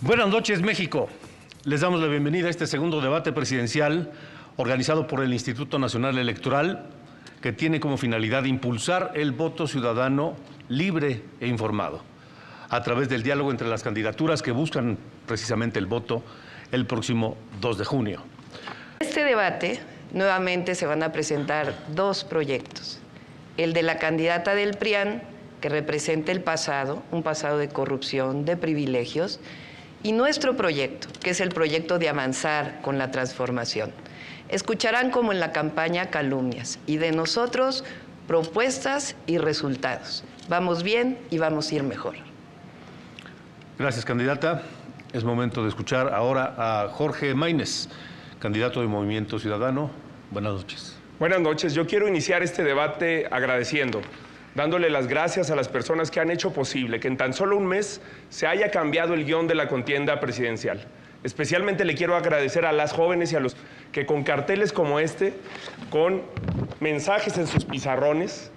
Buenas noches, México. Les damos la bienvenida a este segundo debate presidencial organizado por el Instituto Nacional Electoral, que tiene como finalidad impulsar el voto ciudadano libre e informado, a través del diálogo entre las candidaturas que buscan precisamente el voto el próximo 2 de junio. En este debate, nuevamente se van a presentar dos proyectos. El de la candidata del PRIAN, que representa el pasado, un pasado de corrupción, de privilegios, y nuestro proyecto, que es el proyecto de avanzar con la transformación. Escucharán como en la campaña calumnias y de nosotros propuestas y resultados. Vamos bien y vamos a ir mejor. Gracias, candidata. Es momento de escuchar ahora a Jorge Maínez, candidato de Movimiento Ciudadano. Buenas noches. Buenas noches. Yo quiero iniciar este debate agradeciendo, dándole las gracias a las personas que han hecho posible que en tan solo un mes se haya cambiado el guión de la contienda presidencial. Especialmente le quiero agradecer a las jóvenes y a los que con carteles como este, con mensajes en sus pizarrones,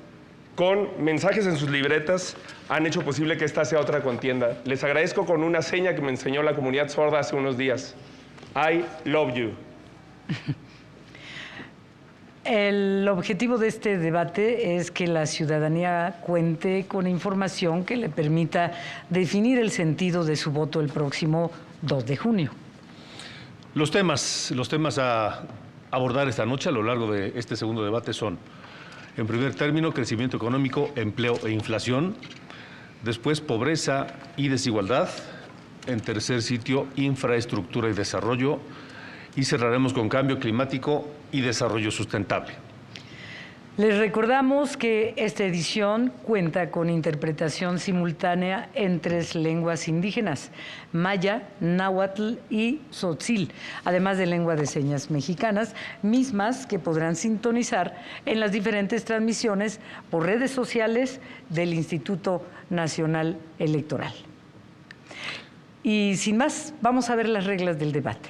con mensajes en sus libretas, han hecho posible que esta sea otra contienda. Les agradezco con una seña que me enseñó la comunidad sorda hace unos días. I love you. El objetivo de este debate es que la ciudadanía cuente con información que le permita definir el sentido de su voto el próximo 2 de junio. Los temas a abordar esta noche a lo largo de este segundo debate son, en primer término, crecimiento económico, empleo e inflación. Después, pobreza y desigualdad. En tercer sitio, infraestructura y desarrollo. Y cerraremos con cambio climático y desarrollo sustentable. Les recordamos que esta edición cuenta con interpretación simultánea en 3 lenguas indígenas: maya, náhuatl y tzotzil, además de lengua de señas mexicanas, mismas que podrán sintonizar en las diferentes transmisiones por redes sociales del Instituto Nacional Electoral. Y sin más, vamos a ver las reglas del debate.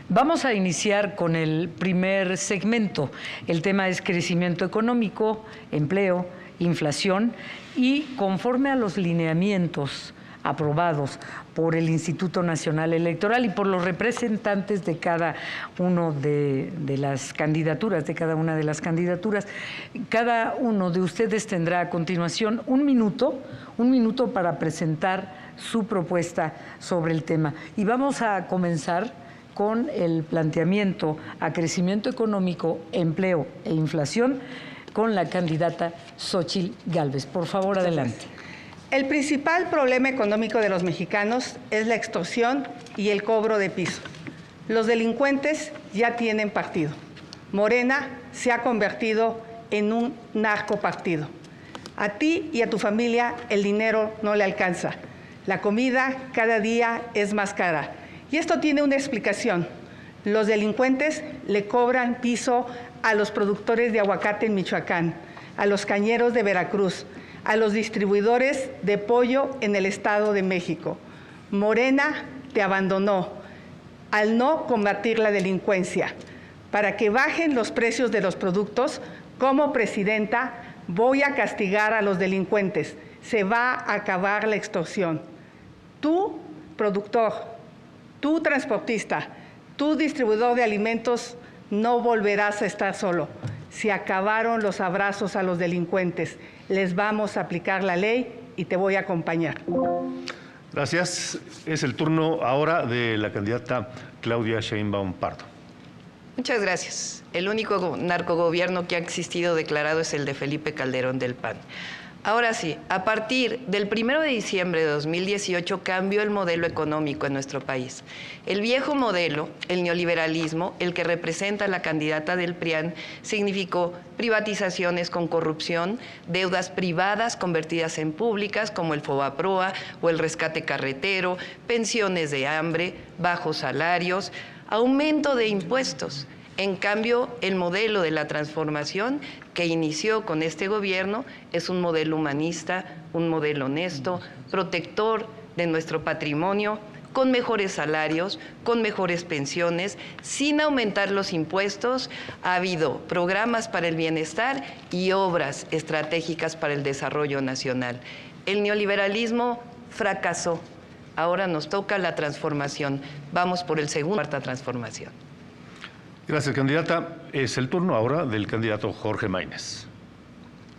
Vamos a iniciar con el primer segmento. El tema es crecimiento económico, empleo, inflación, y conforme a los lineamientos aprobados por el Instituto Nacional Electoral y por los representantes de cada una de las candidaturas, cada uno de ustedes tendrá a continuación un minuto para presentar su propuesta sobre el tema. Y vamos a comenzar con el planteamiento a crecimiento económico, empleo e inflación con la candidata Xóchitl Gálvez. Por favor, adelante. El principal problema económico de los mexicanos es la extorsión y el cobro de piso. Los delincuentes ya tienen partido. Morena se ha convertido en un narcopartido. A ti y a tu familia el dinero no le alcanza. La comida cada día es más cara. Y esto tiene una explicación. Los delincuentes le cobran piso a los productores de aguacate en Michoacán, a los cañeros de Veracruz, a los distribuidores de pollo en el Estado de México. Morena te abandonó al no combatir la delincuencia. Para que bajen los precios de los productos, como presidenta voy a castigar a los delincuentes. Se va a acabar la extorsión. Tú, productor, tú, transportista, tú, distribuidor de alimentos, no volverás a estar solo. Se acabaron los abrazos a los delincuentes. Les vamos a aplicar la ley y te voy a acompañar. Gracias. Es el turno ahora de la candidata Claudia Sheinbaum Pardo. Muchas gracias. El único narcogobierno que ha existido declarado es el de Felipe Calderón del PAN. Ahora sí, a partir del 1 de diciembre de 2018 cambió el modelo económico en nuestro país. El viejo modelo, el neoliberalismo, el que representa la candidata del PRIAN, significó privatizaciones con corrupción, deudas privadas convertidas en públicas como el Fobaproa o el rescate carretero, pensiones de hambre, bajos salarios, aumento de impuestos. En cambio, el modelo de la transformación que inició con este gobierno es un modelo humanista, un modelo honesto, protector de nuestro patrimonio, con mejores salarios, con mejores pensiones, sin aumentar los impuestos. Ha habido programas para el bienestar y obras estratégicas para el desarrollo nacional. El neoliberalismo fracasó. Ahora nos toca la transformación. Vamos por el segundo, cuarta transformación. Gracias, candidata. Es el turno ahora del candidato Jorge Maínez.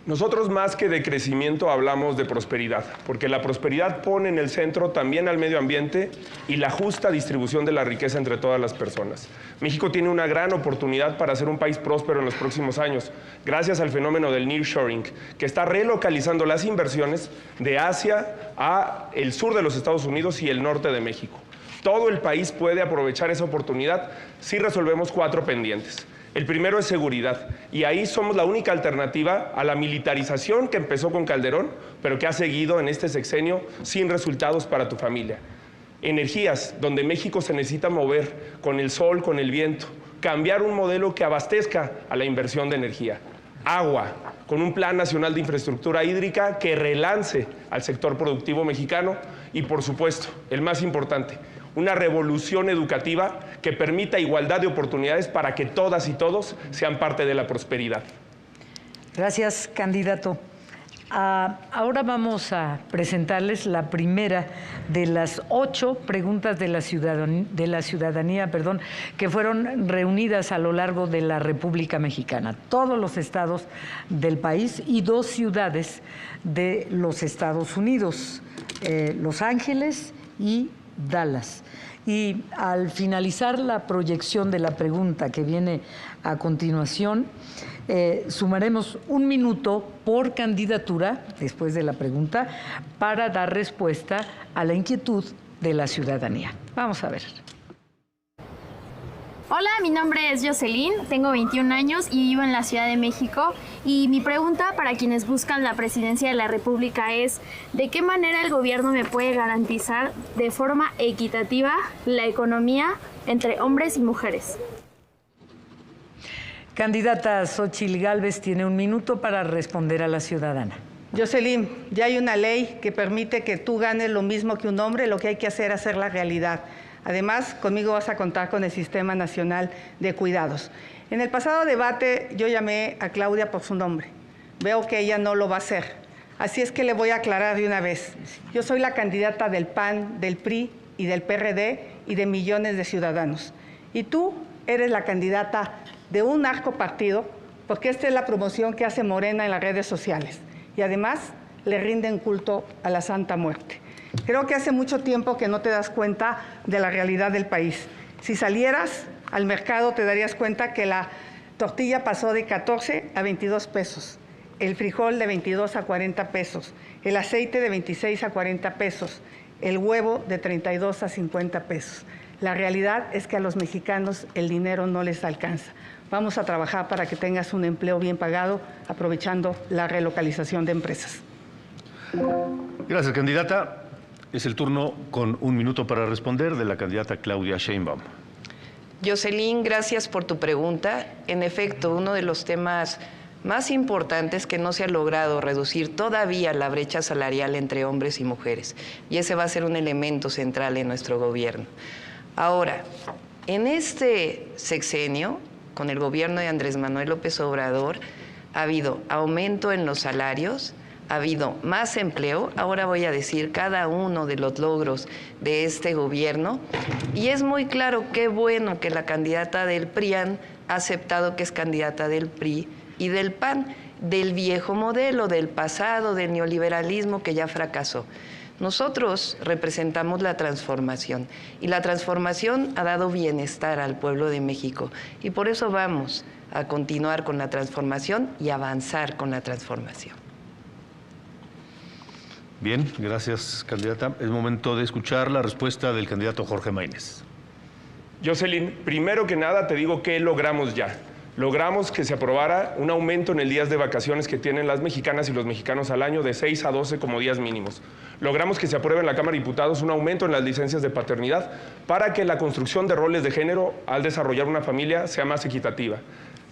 Nosotros más que de crecimiento hablamos de prosperidad, porque la prosperidad pone en el centro también al medio ambiente y la justa distribución de la riqueza entre todas las personas. México tiene una gran oportunidad para ser un país próspero en los próximos años, gracias al fenómeno del nearshoring, que está relocalizando las inversiones de Asia a el sur de los Estados Unidos y el norte de México. Todo el país puede aprovechar esa oportunidad si resolvemos 4 pendientes. El primero es seguridad, y ahí somos la única alternativa a la militarización que empezó con Calderón, pero que ha seguido en este sexenio sin resultados para tu familia. Energías, donde México se necesita mover con el sol, con el viento, cambiar un modelo que abastezca a la inversión de energía. Agua, con un Plan Nacional de Infraestructura Hídrica que relance al sector productivo mexicano y, por supuesto, el más importante, una revolución educativa que permita igualdad de oportunidades para que todas y todos sean parte de la prosperidad. Gracias, candidato. Ahora vamos a presentarles la primera de las 8 preguntas de la ciudadanía, que fueron reunidas a lo largo de la República Mexicana, todos los estados del país y 2 ciudades de los Estados Unidos, Los Ángeles y Dallas. Y al finalizar la proyección de la pregunta que viene a continuación, sumaremos 1 minuto por candidatura, después de la pregunta, para dar respuesta a la inquietud de la ciudadanía. Vamos a ver. Hola, mi nombre es Jocelyn, tengo 21 años y vivo en la Ciudad de México. Y mi pregunta para quienes buscan la presidencia de la República es: ¿de qué manera el gobierno me puede garantizar de forma equitativa la economía entre hombres y mujeres? Candidata Xóchitl Gálvez tiene 1 minuto para responder a la ciudadana. Jocelyn, ya hay una ley que permite que tú ganes lo mismo que un hombre. Lo que hay que hacer es hacer la realidad. Además, conmigo vas a contar con el Sistema Nacional de Cuidados. En el pasado debate yo llamé a Claudia por su nombre. Veo que ella no lo va a hacer. Así es que le voy a aclarar de una vez. Yo soy la candidata del PAN, del PRI y del PRD y de millones de ciudadanos. Y tú eres la candidata de un narcopartido, porque esta es la promoción que hace Morena en las redes sociales. Y además le rinden culto a la Santa Muerte. Creo que hace mucho tiempo que no te das cuenta de la realidad del país. Si salieras al mercado te darías cuenta que la tortilla pasó de 14 a 22 pesos, el frijol de 22 a 40 pesos, el aceite de 26 a 40 pesos, el huevo de 32 a 50 pesos. La realidad es que a los mexicanos el dinero no les alcanza. Vamos a trabajar para que tengas un empleo bien pagado, aprovechando la relocalización de empresas. Gracias, candidata. Es el turno con 1 minuto para responder de la candidata Claudia Sheinbaum. Jocelyn, gracias por tu pregunta. En efecto, uno de los temas más importante es que no se ha logrado reducir todavía la brecha salarial entre hombres y mujeres, y ese va a ser un elemento central en nuestro gobierno. Ahora, en este sexenio, con el gobierno de Andrés Manuel López Obrador, ha habido aumento en los salarios, ha habido más empleo. Ahora voy a decir cada uno de los logros de este gobierno, y es muy claro, qué bueno que la candidata del PRIAN ha aceptado que es candidata del PRI y del PAN, del viejo modelo, del pasado, del neoliberalismo que ya fracasó. Nosotros representamos la transformación, y la transformación ha dado bienestar al pueblo de México, y por eso vamos a continuar con la transformación y avanzar con la transformación. Bien, gracias, candidata. Es momento de escuchar la respuesta del candidato Jorge Maínez. Jocelyn, primero que nada te digo que logramos ya. Logramos que se aprobara un aumento en el días de vacaciones que tienen las mexicanas y los mexicanos al año de 6 a 12 como días mínimos. Logramos que se apruebe en la Cámara de Diputados un aumento en las licencias de paternidad para que la construcción de roles de género al desarrollar una familia sea más equitativa.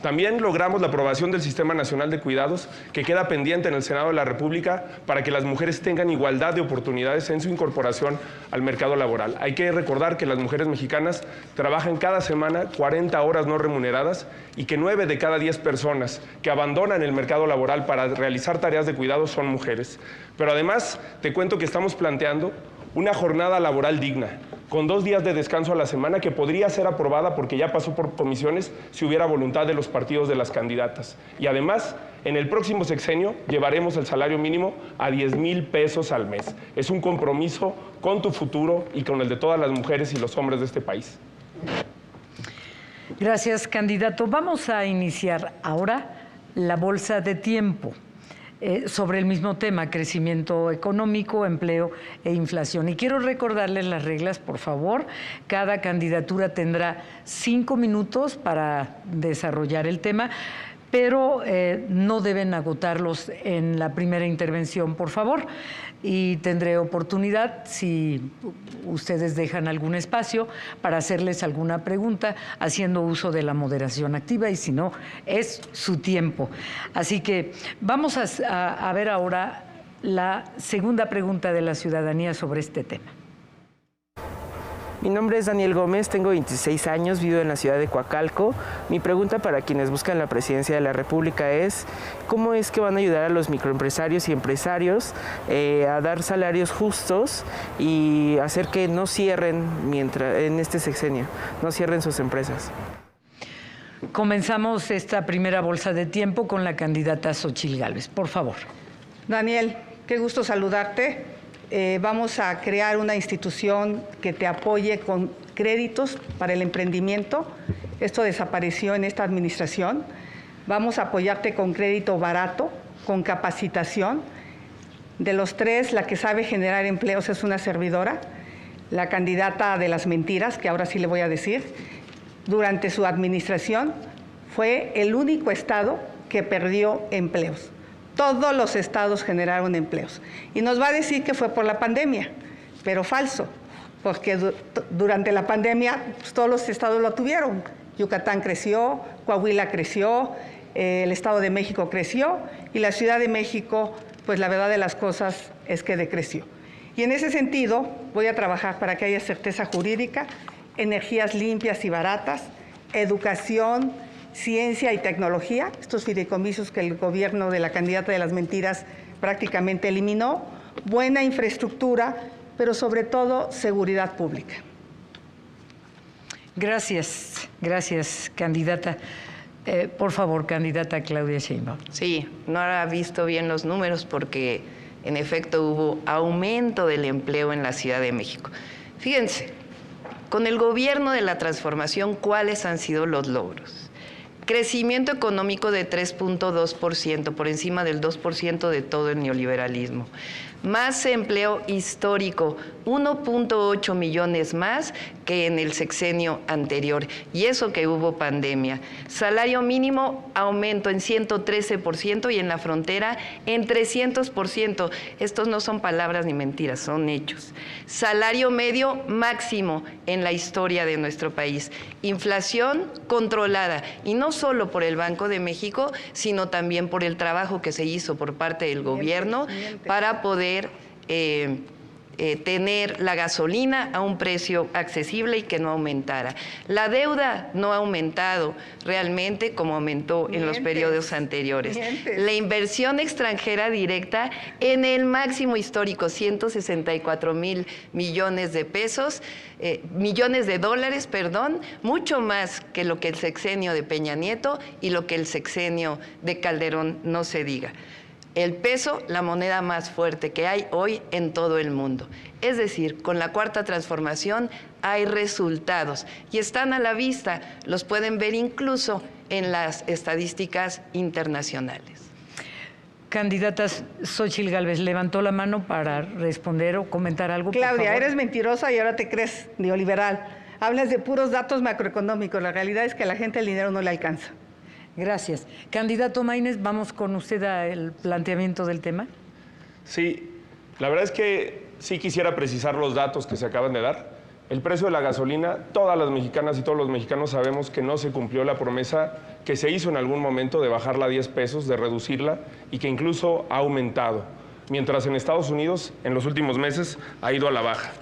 También logramos la aprobación del Sistema Nacional de Cuidados, que queda pendiente en el Senado de la República, para que las mujeres tengan igualdad de oportunidades en su incorporación al mercado laboral. Hay que recordar que las mujeres mexicanas trabajan cada semana 40 horas no remuneradas, y que 9 de cada 10 personas que abandonan el mercado laboral para realizar tareas de cuidado son mujeres. Pero además, te cuento que estamos planteando una jornada laboral digna, con 2 días de descanso a la semana, que podría ser aprobada porque ya pasó por comisiones si hubiera voluntad de los partidos de las candidatas. Y además, en el próximo sexenio llevaremos el salario mínimo a 10,000 pesos al mes. Es un compromiso con tu futuro y con el de todas las mujeres y los hombres de este país. Gracias, candidato. Vamos a iniciar ahora la bolsa de tiempo sobre el mismo tema, crecimiento económico, empleo e inflación. Y quiero recordarles las reglas, por favor. Cada candidatura tendrá 5 minutos para desarrollar el tema, pero no deben agotarlos en la primera intervención, por favor. Y tendré oportunidad, si ustedes dejan algún espacio, para hacerles alguna pregunta, haciendo uso de la moderación activa, y si no, es su tiempo. Así que vamos a ver ahora la segunda pregunta de la ciudadanía sobre este tema. Mi nombre es Daniel Gómez, tengo 26 años, vivo en la ciudad de Coacalco. Mi pregunta para quienes buscan la presidencia de la República es: ¿cómo es que van a ayudar a los microempresarios y empresarios a dar salarios justos y hacer que no cierren en este sexenio, no cierren sus empresas? Comenzamos esta primera bolsa de tiempo con la candidata Xóchitl Gálvez. Por favor. Daniel, qué gusto saludarte. Vamos a crear una institución que te apoye con créditos para el emprendimiento. Esto desapareció en esta administración. Vamos a apoyarte con crédito barato, con capacitación. De los 3, la que sabe generar empleos es una servidora, la candidata de las mentiras, que ahora sí le voy a decir. Durante su administración fue el único estado que perdió empleos. Todos los estados generaron empleos. Y nos va a decir que fue por la pandemia, pero falso, porque durante la pandemia pues, todos los estados lo tuvieron. Yucatán creció, Coahuila creció, el Estado de México creció, y la Ciudad de México, pues la verdad de las cosas es que decreció. Y en ese sentido voy a trabajar para que haya certeza jurídica, energías limpias y baratas, educación, ciencia y tecnología, estos fideicomisos que el gobierno de la candidata de las mentiras prácticamente eliminó, buena infraestructura, pero sobre todo seguridad pública. Gracias, candidata. Por favor, candidata Claudia Sheinbaum. Sí, no ha visto bien los números porque en efecto hubo aumento del empleo en la Ciudad de México. Fíjense, con el gobierno de la transformación, ¿cuáles han sido los logros? Crecimiento económico de 3.2%, por encima del 2% de todo el neoliberalismo. Más empleo histórico, 1.8 millones más que en el sexenio anterior, y eso que hubo pandemia. Salario mínimo, aumento en 113% y en la frontera en 300%. Estos no son palabras ni mentiras, son hechos. Salario medio máximo en la historia de nuestro país. Inflación controlada, y no no solo por el Banco de México, sino también por el trabajo que se hizo por parte del gobierno para poder tener la gasolina a un precio accesible y que no aumentara. La deuda no ha aumentado realmente como aumentó en los periodos anteriores. La inversión extranjera directa en el máximo histórico, 164,000 millones de pesos, millones de dólares, perdón, mucho más que lo que el sexenio de Peña Nieto y lo que el sexenio de Calderón, no se diga. El peso, la moneda más fuerte que hay hoy en todo el mundo. Es decir, con la Cuarta Transformación hay resultados y están a la vista, los pueden ver incluso en las estadísticas internacionales. Candidatas, Xóchitl Gálvez levantó la mano para responder o comentar algo. Claudia, eres mentirosa y ahora te crees neoliberal. Hablas de puros datos macroeconómicos. La realidad es que a la gente el dinero no le alcanza. Gracias. Candidato Maínez, vamos con usted al planteamiento del tema. Sí, la verdad es que sí quisiera precisar los datos que se acaban de dar. El precio de la gasolina, todas las mexicanas y todos los mexicanos sabemos que no se cumplió la promesa que se hizo en algún momento de bajarla a 10 pesos, de reducirla y que incluso ha aumentado, mientras en Estados Unidos en los últimos meses ha ido a la baja.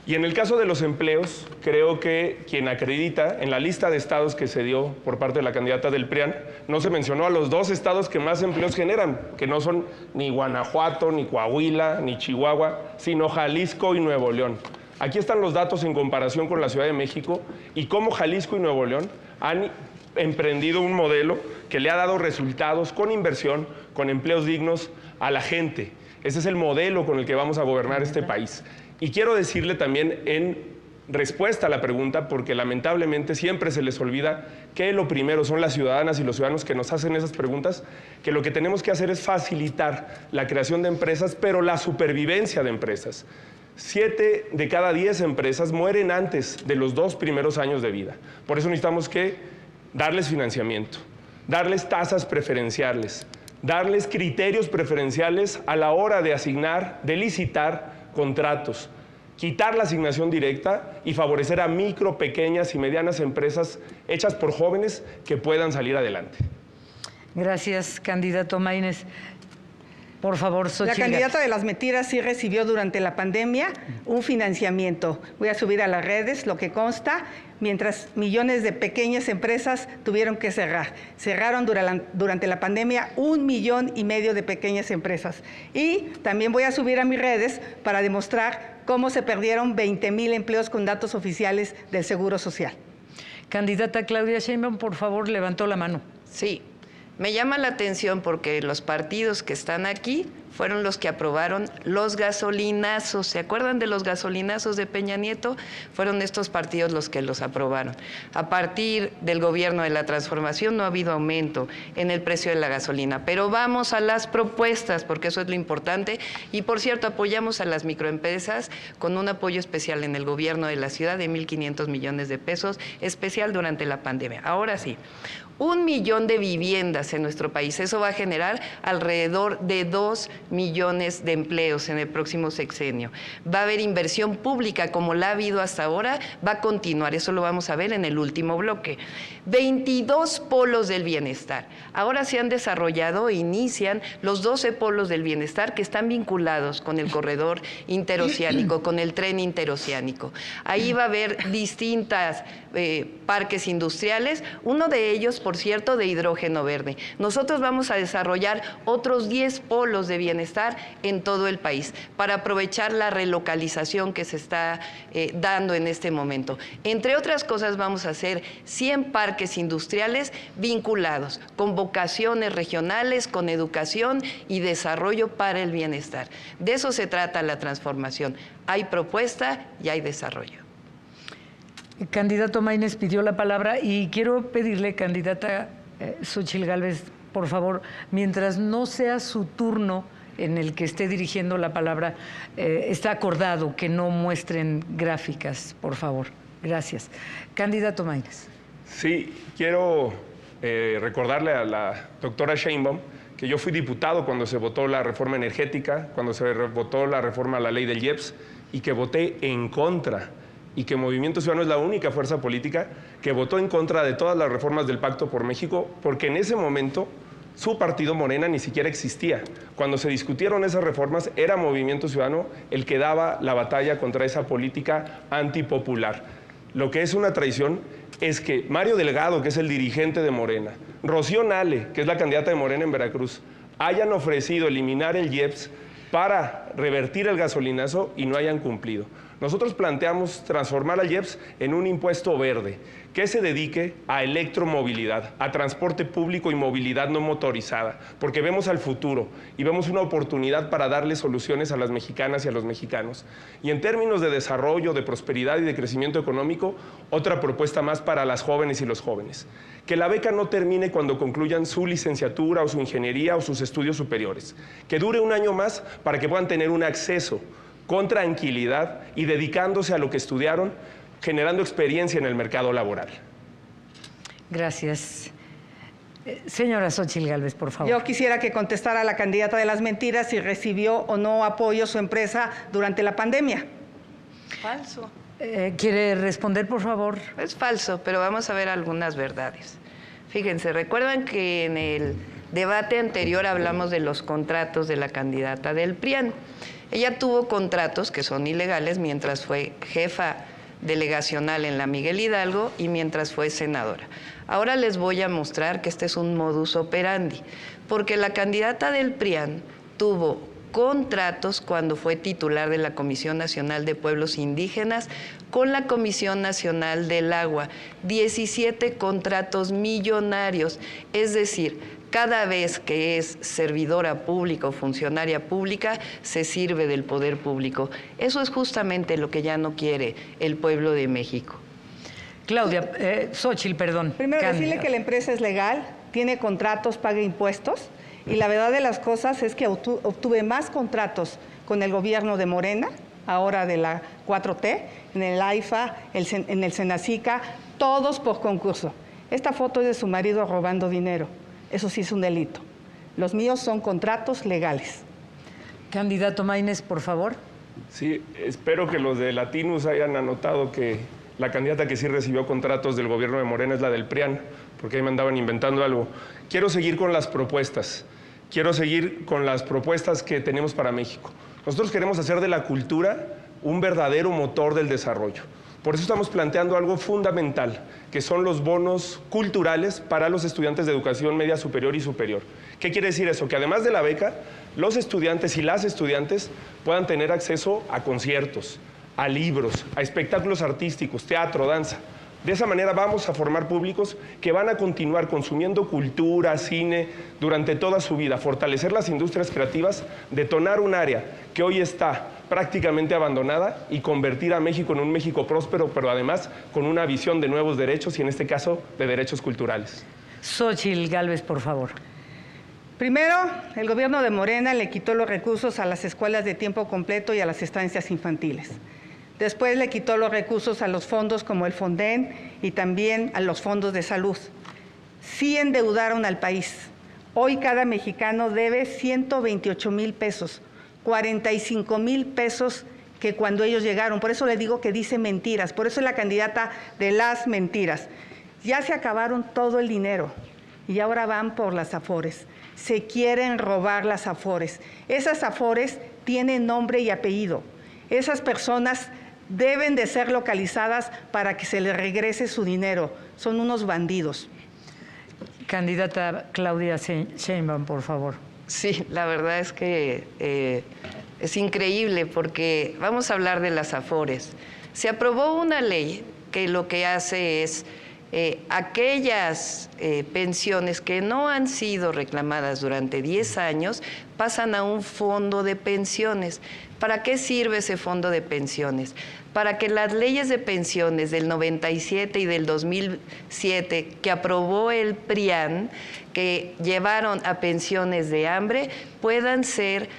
Y en el caso de los empleos, creo que quien acredita en la lista de estados que se dio por parte de la candidata del PRIAN, no se mencionó a los 2 estados que más empleos generan, que no son ni Guanajuato, ni Coahuila, ni Chihuahua, sino Jalisco y Nuevo León. Aquí están los datos en comparación con la Ciudad de México y cómo Jalisco y Nuevo León han emprendido un modelo que le ha dado resultados con inversión, con empleos dignos a la gente. Ese es el modelo con el que vamos a gobernar este país. Y quiero decirle también en respuesta a la pregunta, porque lamentablemente siempre se les olvida que lo primero son las ciudadanas y los ciudadanos que nos hacen esas preguntas, que lo que tenemos que hacer es facilitar la creación de empresas, pero la supervivencia de empresas. 7 de cada 10 empresas mueren antes de los 2 primeros años de vida. Por eso necesitamos que darles financiamiento, darles tasas preferenciales, darles criterios preferenciales a la hora de asignar, de licitar contratos, quitar la asignación directa y favorecer a micro, pequeñas y medianas empresas hechas por jóvenes que puedan salir adelante. Gracias, candidato Maínez. Por favor, Xóchitl. La candidata de las mentiras sí recibió durante la pandemia un financiamiento. Voy a subir a las redes lo que consta, mientras millones de pequeñas empresas tuvieron que cerrar. Cerraron durante la pandemia 1,5 millones de pequeñas empresas. Y también voy a subir a mis redes para demostrar cómo se perdieron 20,000 empleos con datos oficiales del Seguro Social. Candidata Claudia Sheinbaum, por favor, levantó la mano. Sí. Me llama la atención porque los partidos que están aquí fueron los que aprobaron los gasolinazos. ¿Se acuerdan de los gasolinazos de Peña Nieto? Fueron estos partidos los que los aprobaron. A partir del gobierno de la transformación no ha habido aumento en el precio de la gasolina. Pero vamos a las propuestas, porque eso es lo importante. Y por cierto, apoyamos a las microempresas con un apoyo especial en el gobierno de la ciudad de 1,500 millones de pesos, especial durante la pandemia. Ahora sí. 1 millón de viviendas en nuestro país. Eso va a generar alrededor de 2 millones de empleos en el próximo sexenio. Va a haber inversión pública como la ha habido hasta ahora, va a continuar. Eso lo vamos a ver en el último bloque. 22 polos del bienestar. Ahora se han desarrollado e inician los 12 polos del bienestar que están vinculados con el corredor interoceánico, con el tren interoceánico. Ahí va a haber distintas parques industriales, uno de ellos, por cierto, de hidrógeno verde. Nosotros vamos a desarrollar otros 10 polos de bienestar en todo el país para aprovechar la relocalización que se está dando en este momento. Entre otras cosas, vamos a hacer 100 parques industriales vinculados con vocaciones regionales, con educación y desarrollo para el bienestar. De eso se trata la transformación. Hay propuesta y hay desarrollo. El candidato Maínez pidió la palabra y quiero pedirle, candidata Xóchitl Gálvez, por favor, mientras no sea su turno en el que esté dirigiendo la palabra, está acordado que no muestren gráficas, por favor. Gracias. Candidato Maínez. Sí, quiero recordarle a la doctora Sheinbaum que yo fui diputado cuando se votó la reforma energética, cuando se votó la reforma a la ley del IEPS, y que voté en contra y que Movimiento Ciudadano es la única fuerza política que votó en contra de todas las reformas del Pacto por México, porque en ese momento su partido Morena ni siquiera existía. Cuando se discutieron esas reformas, era Movimiento Ciudadano el que daba la batalla contra esa política antipopular. Lo que es una traición es que Mario Delgado, que es el dirigente de Morena, Rocío Nale, que es la candidata de Morena en Veracruz, hayan ofrecido eliminar el IEPS para revertir el gasolinazo y no hayan cumplido. Nosotros planteamos transformar al IEPS en un impuesto verde que se dedique a electromovilidad, a transporte público y movilidad no motorizada, porque vemos al futuro y vemos una oportunidad para darle soluciones a las mexicanas y a los mexicanos. Y en términos de desarrollo, de prosperidad y de crecimiento económico, otra propuesta más para las jóvenes y los jóvenes. Que la beca no termine cuando concluyan su licenciatura o su ingeniería o sus estudios superiores. Que dure un año más para que puedan tener un acceso con tranquilidad y dedicándose a lo que estudiaron, generando experiencia en el mercado laboral. Gracias. Señora Xóchitl Gálvez, por favor. Yo quisiera que contestara la candidata de las mentiras si recibió o no apoyo su empresa durante la pandemia. Falso. ¿Quiere responder, por favor? Es falso, pero vamos a ver algunas verdades. Fíjense, recuerdan que en el debate anterior hablamos de los contratos de la candidata del PRIAN. Ella tuvo contratos que son ilegales mientras fue jefa delegacional en la Miguel Hidalgo y mientras fue senadora. Ahora les voy a mostrar que este es un modus operandi, porque la candidata del PRIAN tuvo contratos cuando fue titular de la Comisión Nacional de Pueblos Indígenas con la Comisión Nacional del Agua, 17 contratos millonarios, es decir, cada vez que es servidora pública o funcionaria pública, se sirve del poder público. Eso es justamente lo que ya no quiere el pueblo de México. Claudia, Xóchitl, perdón. Primero, decirle que la empresa es legal, tiene contratos, paga impuestos, y la verdad de las cosas es que obtuve más contratos con el gobierno de Morena, ahora de la 4T, en el AIFA, en el Senacica, todos por concurso. Esta foto es de su marido robando dinero. Eso sí es un delito. Los míos son contratos legales. Candidato Maínez, por favor. Sí, espero que los de Latinus hayan anotado que la candidata que sí recibió contratos del gobierno de Morena es la del PRIAN, porque ahí me andaban inventando algo. Quiero seguir con las propuestas. Quiero seguir con las propuestas que tenemos para México. Nosotros queremos hacer de la cultura un verdadero motor del desarrollo. Por eso estamos planteando algo fundamental, que son los bonos culturales para los estudiantes de educación media superior y superior. ¿Qué quiere decir eso? Que además de la beca, los estudiantes y las estudiantes puedan tener acceso a conciertos, a libros, a espectáculos artísticos, teatro, danza. De esa manera vamos a formar públicos que van a continuar consumiendo cultura, cine, durante toda su vida, fortalecer las industrias creativas, detonar un área que hoy está prácticamente abandonada y convertir a México en un México próspero, pero además con una visión de nuevos derechos y en este caso de derechos culturales. Xóchitl Gálvez, por favor. Primero, el gobierno de Morena le quitó los recursos a las escuelas de tiempo completo y a las estancias infantiles. Después le quitó los recursos a los fondos como el Fonden y también a los fondos de salud. Sí endeudaron al país. Hoy cada mexicano debe 128,000 pesos, 45,000 pesos que cuando ellos llegaron. Por eso le digo que dice mentiras, por eso es la candidata de las mentiras. Ya se acabaron todo el dinero y ahora van por las Afores. Se quieren robar las Afores. Esas Afores tienen nombre y apellido. Esas personas deben de ser localizadas para que se les regrese su dinero. Son unos bandidos. Candidata Claudia Sheinbaum, por favor. Sí, la verdad es que es increíble porque vamos a hablar de las Afores. Se aprobó una ley que lo que hace es aquellas pensiones que no han sido reclamadas durante 10 años pasan a un fondo de pensiones. ¿Para qué sirve ese fondo de pensiones? Para que las leyes de pensiones del 97 y del 2007 que aprobó el PRIAN, que llevaron a pensiones de hambre, puedan ser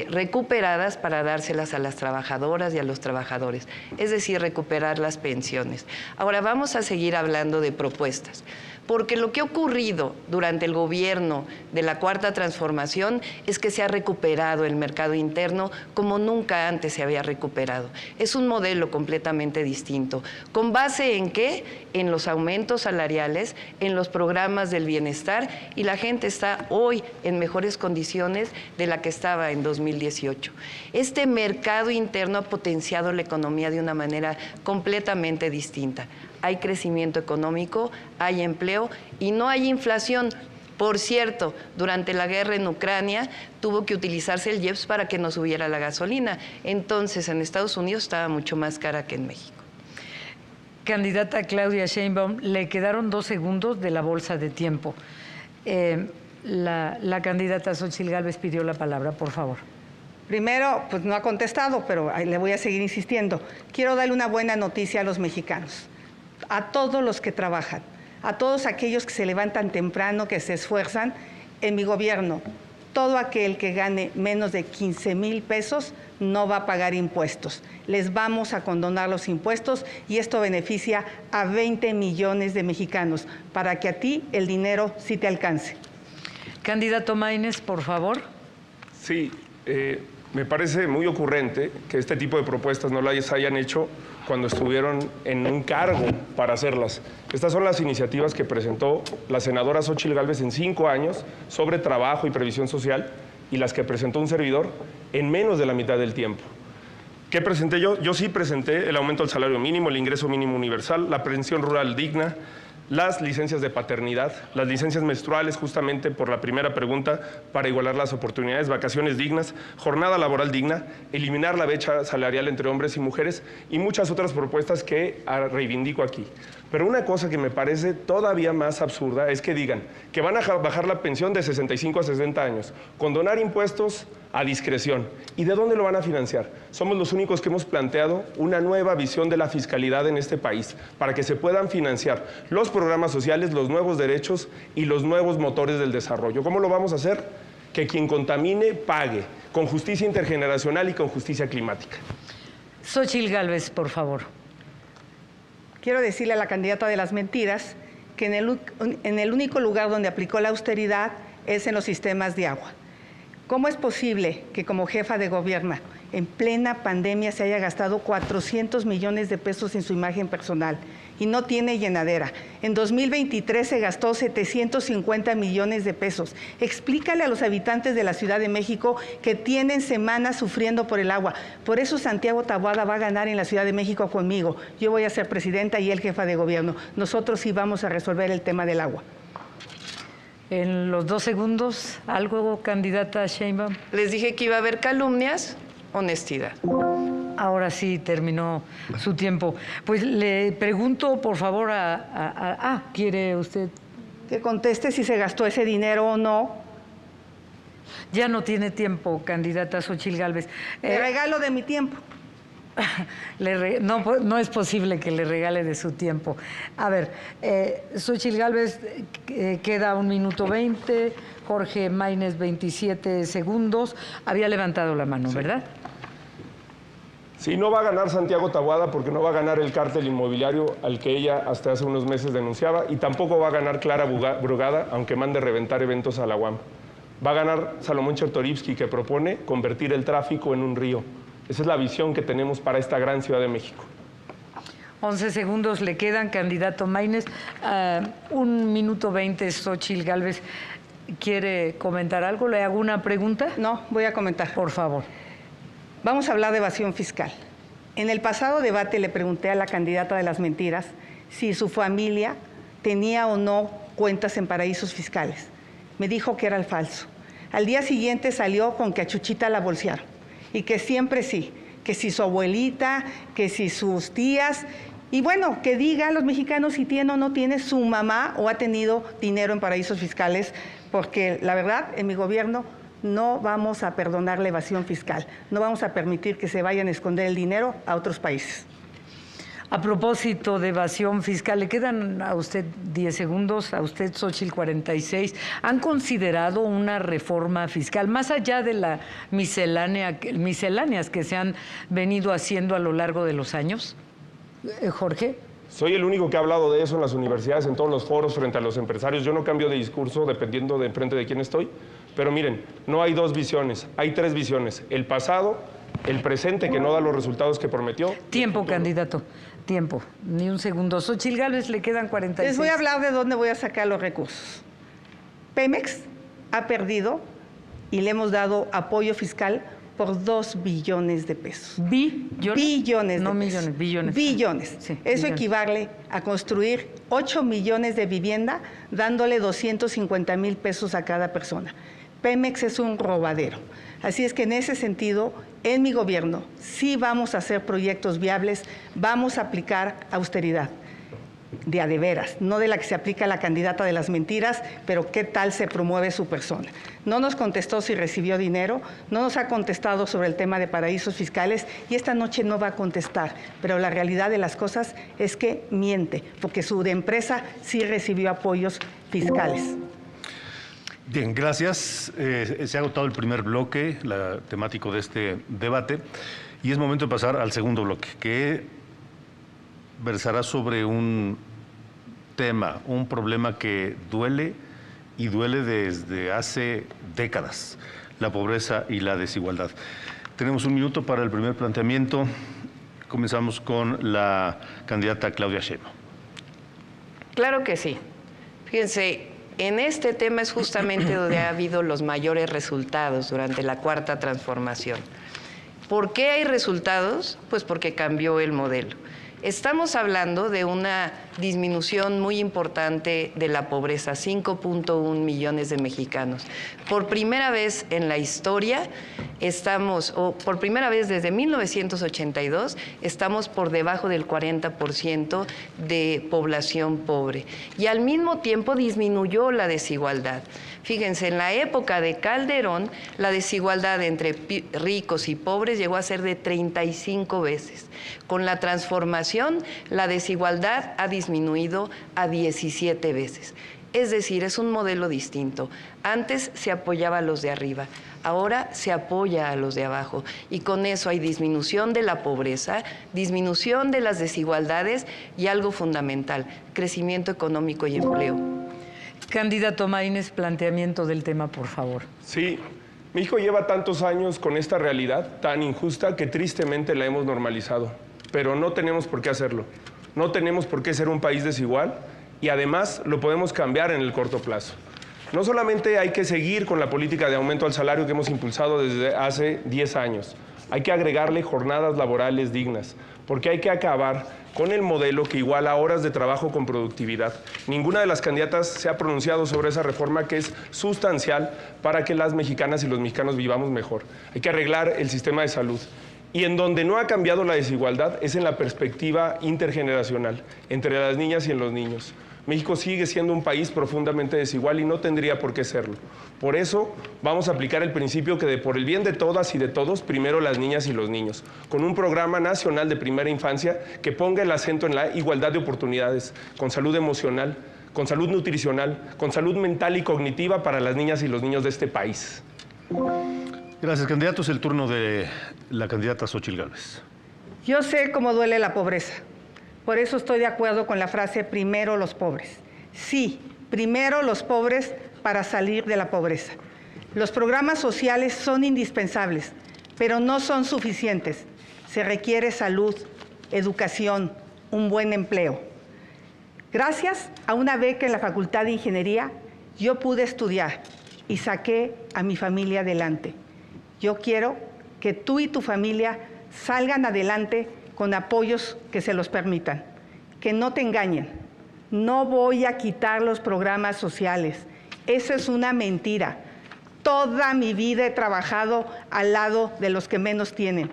recuperadas para dárselas a las trabajadoras y a los trabajadores, es decir, recuperar las pensiones. Ahora vamos a seguir hablando de propuestas. porque lo que ha ocurrido durante el gobierno de la Cuarta Transformación es que se ha recuperado el mercado interno como nunca antes se había recuperado. Es un modelo completamente distinto. ¿Con base en qué? En los aumentos salariales, en los programas del bienestar, y la gente está hoy en mejores condiciones de la que estaba en 2018. Este mercado interno ha potenciado la economía de una manera completamente distinta. Hay crecimiento económico, hay empleo y no hay inflación. Por cierto, durante la guerra en Ucrania tuvo que utilizarse el IEPS para que no subiera la gasolina. Entonces, en Estados Unidos estaba mucho más cara que en México. Candidata Claudia Sheinbaum, le quedaron 2 segundos de la bolsa de tiempo. La candidata Xóchitl Gálvez pidió la palabra, por favor. Primero, pues no ha contestado, pero le voy a seguir insistiendo. Quiero darle una buena noticia a los mexicanos, a todos los que trabajan, a todos aquellos que se levantan temprano, que se esfuerzan. En mi gobierno, todo aquel que gane menos de 15,000 pesos no va a pagar impuestos. Les vamos a condonar los impuestos y esto beneficia a 20 millones de mexicanos para que a ti el dinero sí te alcance. Candidato Maínez, por favor. Sí, me parece muy ocurrente que este tipo de propuestas no las hayan hecho cuando estuvieron en un cargo para hacerlas. Estas son las iniciativas que presentó la senadora Xóchitl Gálvez en 5 años sobre trabajo y previsión social y las que presentó un servidor en menos de la mitad del tiempo. ¿Qué presenté yo? Yo sí presenté el aumento del salario mínimo, el ingreso mínimo universal, la pensión rural digna, las licencias de paternidad, las licencias menstruales, justamente por la primera pregunta, para igualar las oportunidades, vacaciones dignas, jornada laboral digna, eliminar la brecha salarial entre hombres y mujeres y muchas otras propuestas que reivindico aquí. Pero una cosa que me parece todavía más absurda es que digan que van a bajar la pensión de 65 a 60 años, condonar impuestos a discreción. ¿Y de dónde lo van a financiar? Somos los únicos que hemos planteado una nueva visión de la fiscalidad en este país para que se puedan financiar los programas sociales, los nuevos derechos y los nuevos motores del desarrollo. ¿Cómo lo vamos a hacer? Que quien contamine pague, con justicia intergeneracional y con justicia climática. Xóchitl Gálvez, por favor. Quiero decirle a la candidata de las mentiras que en el único lugar donde aplicó la austeridad es en los sistemas de agua. ¿Cómo es posible que como jefa de gobierno en plena pandemia se haya gastado 400 millones de pesos en su imagen personal y no tiene llenadera? En 2023 se gastó 750 millones de pesos. Explícale a los habitantes de la Ciudad de México que tienen semanas sufriendo por el agua. Por eso Santiago Taboada va a ganar en la Ciudad de México conmigo. Yo voy a ser presidenta y él jefa de gobierno. Nosotros sí vamos a resolver el tema del agua. En los 2 segundos, ¿algo, candidata Sheinbaum? Les dije que iba a haber calumnias, honestidad. Ahora sí terminó su tiempo. Pues le pregunto, por favor, ¿quiere usted? Que conteste si se gastó ese dinero o no. Ya no tiempo, candidata Xóchitl Gálvez. Te regalo de mi tiempo. No es posible que le regale de su tiempo. A ver, Xóchitl Gálvez, queda 1 minuto 20, Jorge Maínez 27 segundos. Había levantado la mano, sí, ¿verdad? Sí, no va a ganar Santiago Taboada porque no va a ganar el cártel inmobiliario al que ella hasta hace unos meses denunciaba y tampoco va a ganar Clara Brugada, aunque mande reventar eventos a la UAM. Va a ganar Salomón Chertorivsky, que propone convertir el tráfico en un río. Esa es la visión que tenemos para esta gran Ciudad de México. 11 segundos le quedan, candidato Maínez. 1 minuto 20, Xóchitl Gálvez. ¿Quiere comentar algo? ¿Le hago una pregunta? No, voy a comentar. Por favor. Vamos a hablar de evasión fiscal. En el pasado debate le pregunté a la candidata de las mentiras si su familia tenía o no cuentas en paraísos fiscales. Me dijo que era el falso. Al día siguiente salió con que a Chuchita la bolsearon. Y que siempre sí, que si su abuelita, que si sus tías, y bueno, que diga a los mexicanos si tiene o no tiene su mamá o ha tenido dinero en paraísos fiscales, porque la verdad, en mi gobierno no vamos a perdonar la evasión fiscal, no vamos a permitir que se vayan a esconder el dinero a otros países. A propósito de evasión fiscal, le quedan a usted 10 segundos, a usted Xóchitl 46. ¿Han considerado una reforma fiscal, más allá de la misceláneas que se han venido haciendo a lo largo de los años? Jorge. Soy el único que ha hablado de eso en las universidades, en todos los foros, frente a los empresarios. Yo no cambio de discurso dependiendo de enfrente de quién estoy. Pero miren, no hay dos visiones, hay tres visiones. El pasado, el presente, que no da los resultados que prometió. Tiempo, candidato, tiempo. Ni un segundo. Xochitl Gálvez, le quedan 46. Les voy a hablar de dónde voy a sacar los recursos. Pemex ha perdido y le hemos dado apoyo fiscal por 2 billones de pesos. ¿Billones? Billones de no pesos. millones, billones. Billones. Sí, Eso billones. equivale a construir 8 millones de vivienda, dándole 250,000 pesos a cada persona. Pemex es un robadero. Así es que en ese sentido, en mi gobierno, sí vamos a hacer proyectos viables, vamos a aplicar austeridad. De a de veras, no de la que se aplica a la candidata de las mentiras, pero qué tal se promueve su persona. No nos contestó si recibió dinero, no nos ha contestado sobre el tema de paraísos fiscales y esta noche no va a contestar, pero la realidad de las cosas es que miente, porque su empresa sí recibió apoyos fiscales. Bien, gracias. Se ha agotado el primer bloque, temático de este debate, y es momento de pasar al segundo bloque, que versará sobre un tema, un problema que duele y duele desde hace décadas, la pobreza y la desigualdad. Tenemos un minuto para el primer planteamiento. Comenzamos con la candidata Claudia Sheinbaum. Claro que sí. Fíjense, en este tema es justamente donde ha habido los mayores resultados durante la Cuarta Transformación. ¿Por qué hay resultados? Pues porque cambió el modelo. Estamos hablando de una disminución muy importante de la pobreza, 5.1 millones de mexicanos. Por primera vez en la historia por primera vez desde 1982, estamos por debajo del 40% de población pobre. Y al mismo tiempo disminuyó la desigualdad. Fíjense, en la época de Calderón, la desigualdad entre ricos y pobres llegó a ser de 35 veces. Con la transformación, la desigualdad ha disminuido a 17 veces. Es decir, es un modelo distinto. Antes se apoyaba a los de arriba, ahora se apoya a los de abajo. Y con eso hay disminución de la pobreza, disminución de las desigualdades y algo fundamental, crecimiento económico y empleo. Candidato Maínez, planteamiento del tema, por favor. Sí, México lleva tantos años con esta realidad tan injusta que tristemente la hemos normalizado, pero no tenemos por qué hacerlo. No tenemos por qué ser un país desigual y además lo podemos cambiar en el corto plazo. No solamente hay que seguir con la política de aumento al salario que hemos impulsado desde hace 10 años, hay que agregarle jornadas laborales dignas, porque hay que acabar con el modelo que iguala horas de trabajo con productividad. Ninguna de las candidatas se ha pronunciado sobre esa reforma que es sustancial para que las mexicanas y los mexicanos vivamos mejor. Hay que arreglar el sistema de salud. Y en donde no ha cambiado la desigualdad es en la perspectiva intergeneracional, entre las niñas y en los niños. México sigue siendo un país profundamente desigual y no tendría por qué serlo. Por eso vamos a aplicar el principio que por el bien de todas y de todos, primero las niñas y los niños, con un programa nacional de primera infancia que ponga el acento en la igualdad de oportunidades, con salud emocional, con salud nutricional, con salud mental y cognitiva para las niñas y los niños de este país. Gracias, candidatos. El turno de la candidata Xochitl Gálvez. Yo sé cómo duele la pobreza. Por eso estoy de acuerdo con la frase primero los pobres. Sí, primero los pobres para salir de la pobreza. Los programas sociales son indispensables, pero no son suficientes. Se requiere salud, educación, un buen empleo. Gracias a una beca en la Facultad de Ingeniería, yo pude estudiar y saqué a mi familia adelante. Yo quiero que tú y tu familia salgan adelante con apoyos que se los permitan. Que no te engañen. No voy a quitar los programas sociales. Eso es una mentira. Toda mi vida he trabajado al lado de los que menos tienen.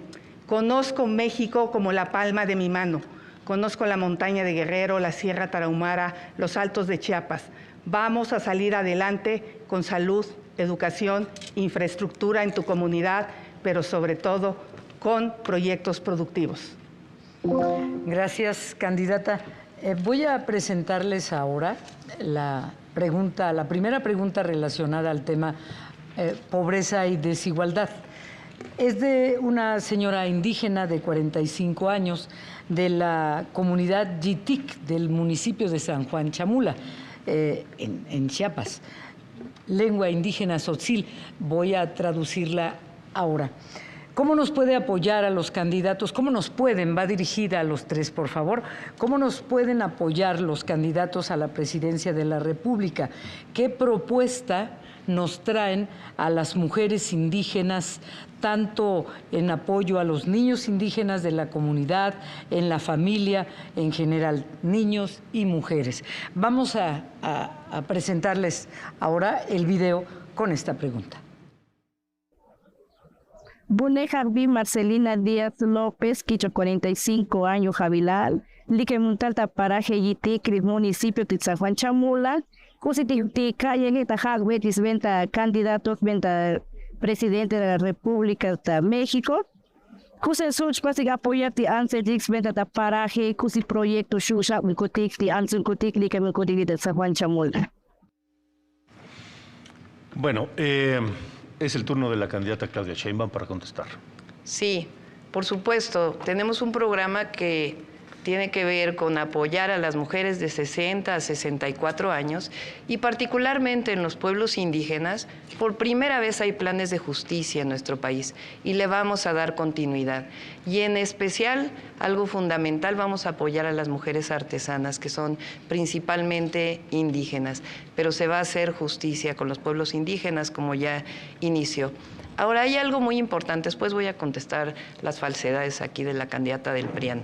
Conozco México como la palma de mi mano. Conozco la montaña de Guerrero, la Sierra Tarahumara, los Altos de Chiapas. Vamos a salir adelante con salud, educación, infraestructura en tu comunidad, pero sobre todo con proyectos productivos. Gracias, candidata. Voy a presentarles ahora la primera pregunta relacionada al tema pobreza y desigualdad. Es de una señora indígena de 45 años de la comunidad Yitic del municipio de San Juan Chamula, en Chiapas. Lengua indígena tzotzil. Voy a traducirla ahora. ¿Cómo nos puede apoyar a los candidatos? ¿Cómo nos pueden? Va dirigida a los tres, por favor. ¿Cómo nos pueden apoyar los candidatos a la presidencia de la República? ¿Qué propuesta nos traen a las mujeres indígenas, tanto en apoyo a los niños indígenas de la comunidad, en la familia en general, niños y mujeres? Vamos a presentarles ahora el video con esta pregunta. Bune Jarbi Marcelina Díaz López, Quicho 45 años, Javilal, Lique Muntalta Paraje Yitic, municipio de San Juan Chamula, Cusiti Calle Tajagüetis, venta candidatos, venta presidente de la República de México. Cusen Such Pasig apoyati Ansel Dix, venta Paraje, Cusi Proyecto Shusha, Micotic, de Ansel Cotic, Lique Micotic de San Juan Chamula. Bueno, es el turno de la candidata Claudia Sheinbaum para contestar. Sí, por supuesto. Tenemos un programa que tiene que ver con apoyar a las mujeres de 60 a 64 años y particularmente en los pueblos indígenas. Por primera vez hay planes de justicia en nuestro país y le vamos a dar continuidad. Y en especial, algo fundamental, vamos a apoyar a las mujeres artesanas que son principalmente indígenas, pero se va a hacer justicia con los pueblos indígenas como ya inició. Ahora hay algo muy importante, después voy a contestar las falsedades aquí de la candidata del PRIAN.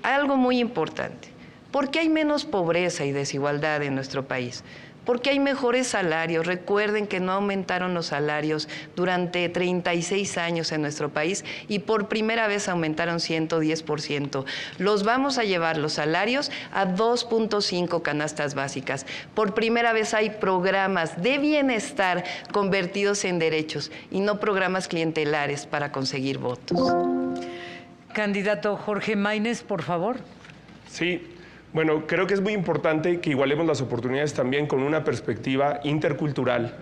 Algo muy importante, ¿por qué hay menos pobreza y desigualdad en nuestro país? Porque hay mejores salarios. Recuerden que no aumentaron los salarios durante 36 años en nuestro país y por primera vez aumentaron 110%. Los vamos a llevar los salarios a 2.5 canastas básicas. Por primera vez hay programas de bienestar convertidos en derechos y no programas clientelares para conseguir votos. Candidato Jorge Maínez, por favor. Sí. Bueno, creo que es muy importante que igualemos las oportunidades también con una perspectiva intercultural,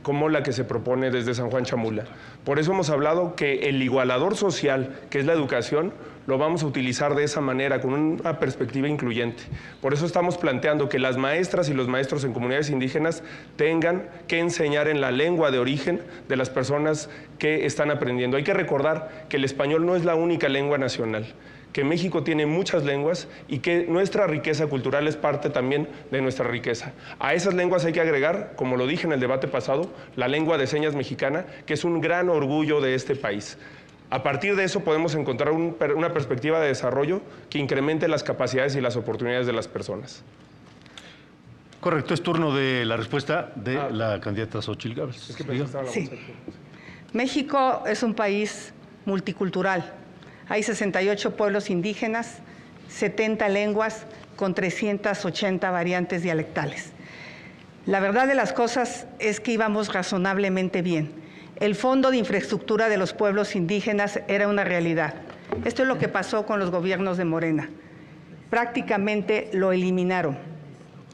como la que se propone desde San Juan Chamula. Por eso hemos hablado que el igualador social, que es la educación, lo vamos a utilizar de esa manera, con una perspectiva incluyente. Por eso estamos planteando que las maestras y los maestros en comunidades indígenas tengan que enseñar en la lengua de origen de las personas que están aprendiendo. Hay que recordar que el español no es la única lengua nacional, que México tiene muchas lenguas y que nuestra riqueza cultural es parte también de nuestra riqueza. A esas lenguas hay que agregar, como lo dije en el debate pasado, la lengua de señas mexicana, que es un gran orgullo de este país. A partir de eso podemos encontrar una perspectiva de desarrollo que incremente las capacidades y las oportunidades de las personas. Correcto, es turno de la respuesta de la candidata Xóchitl Gálvez. Es que pensé que estaba la Sí. bolsa. México es un país multicultural. Hay 68 pueblos indígenas, 70 lenguas con 380 variantes dialectales. La verdad de las cosas es que íbamos razonablemente bien. El Fondo de Infraestructura de los Pueblos Indígenas era una realidad. Esto es lo que pasó con los gobiernos de Morena. Prácticamente lo eliminaron.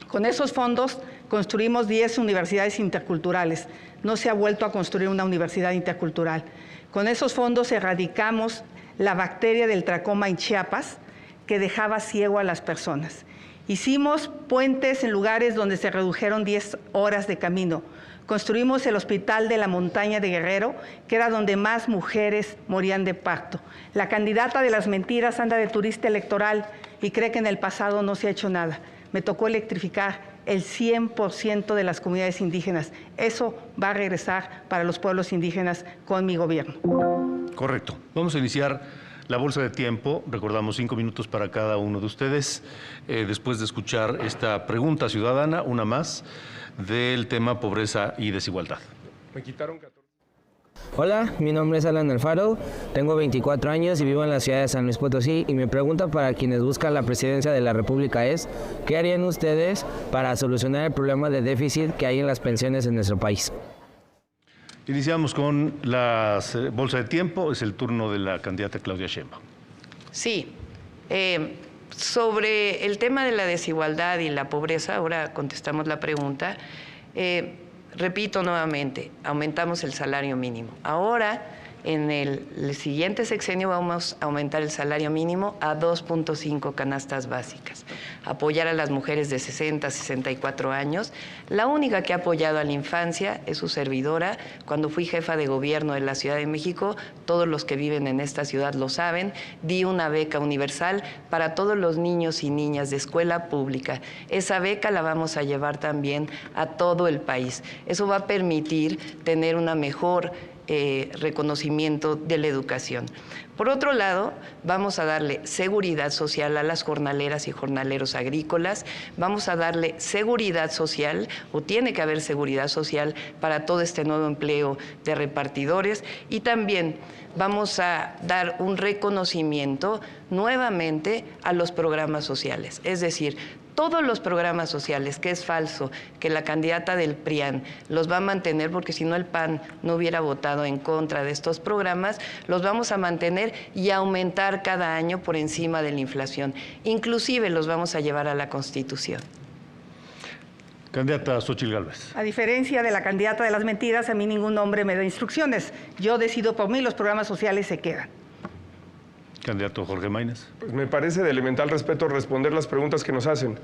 Con esos fondos construimos 10 universidades interculturales. No se ha vuelto a construir una universidad intercultural. Con esos fondos erradicamos la bacteria del tracoma en Chiapas, que dejaba ciego a las personas. Hicimos puentes en lugares donde se redujeron 10 horas de camino. Construimos el Hospital de la Montaña de Guerrero, que era donde más mujeres morían de parto. La candidata de las mentiras anda de turista electoral y cree que en el pasado no se ha hecho nada. Me tocó electrificar el 100% de las comunidades indígenas. Eso va a regresar para los pueblos indígenas con mi gobierno. Correcto. Vamos a iniciar la bolsa de tiempo. Recordamos 5 minutos para cada uno de ustedes. Después de escuchar esta pregunta ciudadana, una más, del tema pobreza y desigualdad. Me quitaron 14. Hola, mi nombre es Alan Alfaro, tengo 24 años y vivo en la ciudad de San Luis Potosí y mi pregunta para quienes buscan la presidencia de la República es ¿qué harían ustedes para solucionar el problema de déficit que hay en las pensiones en nuestro país? Iniciamos con la bolsa de tiempo. Es el turno de la candidata Claudia Sheinbaum. Sí, sobre el tema de la desigualdad y la pobreza, ahora contestamos la pregunta. Repito nuevamente, aumentamos el salario mínimo. Ahora, en el siguiente sexenio vamos a aumentar el salario mínimo a 2.5 canastas básicas. Apoyar a las mujeres de 60 a 64 años. La única que ha apoyado a la infancia es su servidora. Cuando fui jefa de gobierno de la Ciudad de México, todos los que viven en esta ciudad lo saben, di una beca universal para todos los niños y niñas de escuela pública. Esa beca la vamos a llevar también a todo el país. Eso va a permitir tener una mejor reconocimiento de la educación. Por otro lado, vamos a darle seguridad social a las jornaleras y jornaleros agrícolas, vamos a darle seguridad social, o tiene que haber seguridad social para todo este nuevo empleo de repartidores, y también vamos a dar un reconocimiento nuevamente a los programas sociales, es decir, todos los programas sociales, que es falso, que la candidata del PRIAN los va a mantener, porque si no el PAN no hubiera votado en contra de estos programas, los vamos a mantener y aumentar cada año por encima de la inflación. Inclusive los vamos a llevar a la Constitución. Candidata Xóchitl Gálvez. A diferencia de la candidata de las mentiras, a mí ningún hombre me da instrucciones. Yo decido por mí, los programas sociales se quedan. Candidato Jorge Maínez. Pues me parece de elemental respeto responder las preguntas que nos hacen.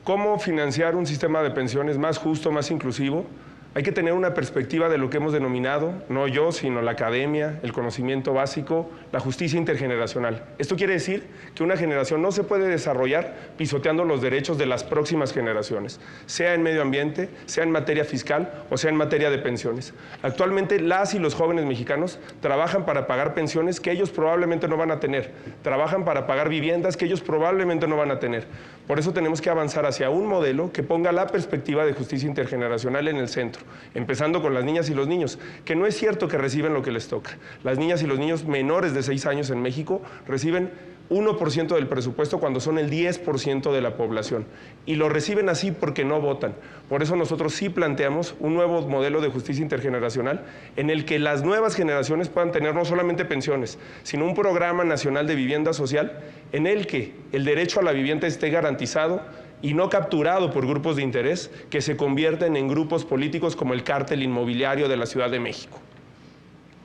¿Cómo financiar un sistema de pensiones más justo, más inclusivo? Hay que tener una perspectiva de lo que hemos denominado, no yo, sino la academia, el conocimiento básico, la justicia intergeneracional. Esto quiere decir que una generación no se puede desarrollar pisoteando los derechos de las próximas generaciones, sea en medio ambiente, sea en materia fiscal o sea en materia de pensiones. Actualmente las y los jóvenes mexicanos trabajan para pagar pensiones que ellos probablemente no van a tener, trabajan para pagar viviendas que ellos probablemente no van a tener. Por eso tenemos que avanzar hacia un modelo que ponga la perspectiva de justicia intergeneracional en el centro, empezando con las niñas y los niños, que no es cierto que reciben lo que les toca. Las niñas y los niños menores de 6 años en México reciben 1% del presupuesto cuando son el 10% de la población. Y lo reciben así porque no votan. Por eso nosotros sí planteamos un nuevo modelo de justicia intergeneracional en el que las nuevas generaciones puedan tener no solamente pensiones, sino un programa nacional de vivienda social en el que el derecho a la vivienda esté garantizado y no capturado por grupos de interés que se convierten en grupos políticos como el cártel inmobiliario de la Ciudad de México.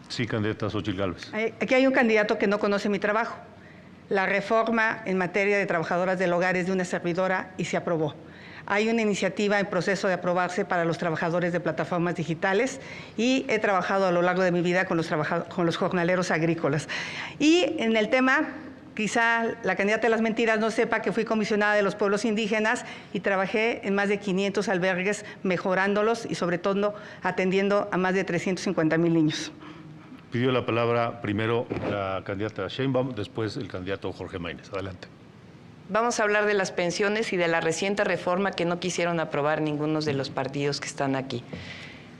Sí, candidata Xóchitl Gálvez. Aquí hay un candidato que no conoce mi trabajo. La reforma en materia de trabajadoras del hogar es de una servidora y se aprobó. Hay una iniciativa en proceso de aprobarse para los trabajadores de plataformas digitales y he trabajado a lo largo de mi vida con los jornaleros agrícolas. Y en el tema, quizá la candidata de las mentiras no sepa que fui comisionada de los pueblos indígenas y trabajé en más de 500 albergues mejorándolos y sobre todo atendiendo a más de 350,000 niños. Pidió la palabra primero la candidata Sheinbaum, después el candidato Jorge Maínez. Adelante. Vamos a hablar de las pensiones y de la reciente reforma que no quisieron aprobar ninguno de los partidos que están aquí.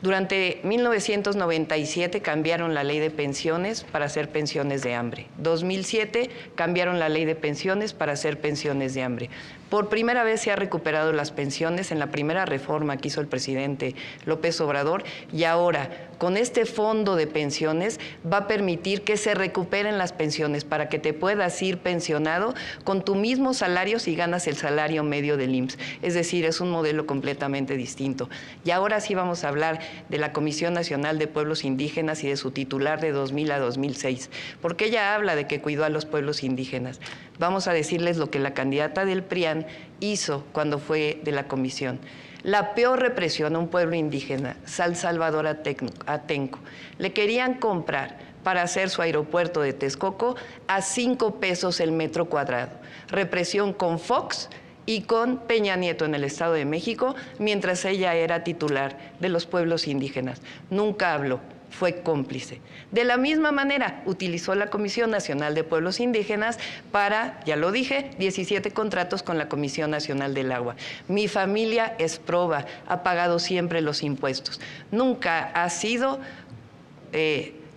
Durante 1997 cambiaron la ley de pensiones para hacer pensiones de hambre. 2007 cambiaron la ley de pensiones para hacer pensiones de hambre. Por primera vez se ha recuperado las pensiones en la primera reforma que hizo el presidente López Obrador y ahora con este fondo de pensiones va a permitir que se recuperen las pensiones para que te puedas ir pensionado con tu mismo salario si ganas el salario medio del IMSS. Es decir, es un modelo completamente distinto. Y ahora sí vamos a hablar de la Comisión Nacional de Pueblos Indígenas y de su titular de 2000 a 2006, porque ella habla de que cuidó a los pueblos indígenas. Vamos a decirles lo que la candidata del PRIAN hizo cuando fue de la comisión. La peor represión a un pueblo indígena, San Salvador Atenco. Le querían comprar para hacer su aeropuerto de Texcoco a 5 pesos el metro cuadrado. Represión con Fox y con Peña Nieto en el Estado de México, mientras ella era titular de los pueblos indígenas. Nunca habló, fue cómplice. De la misma manera, utilizó la Comisión Nacional de Pueblos Indígenas para, ya lo dije, 17 contratos con la Comisión Nacional del Agua. Mi familia es proba, ha pagado siempre los impuestos. Nunca ha sido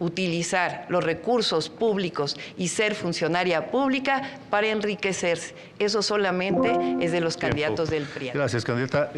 utilizar los recursos públicos y ser funcionaria pública para enriquecerse. Eso solamente es de los candidatos del PRI. Gracias, candidata.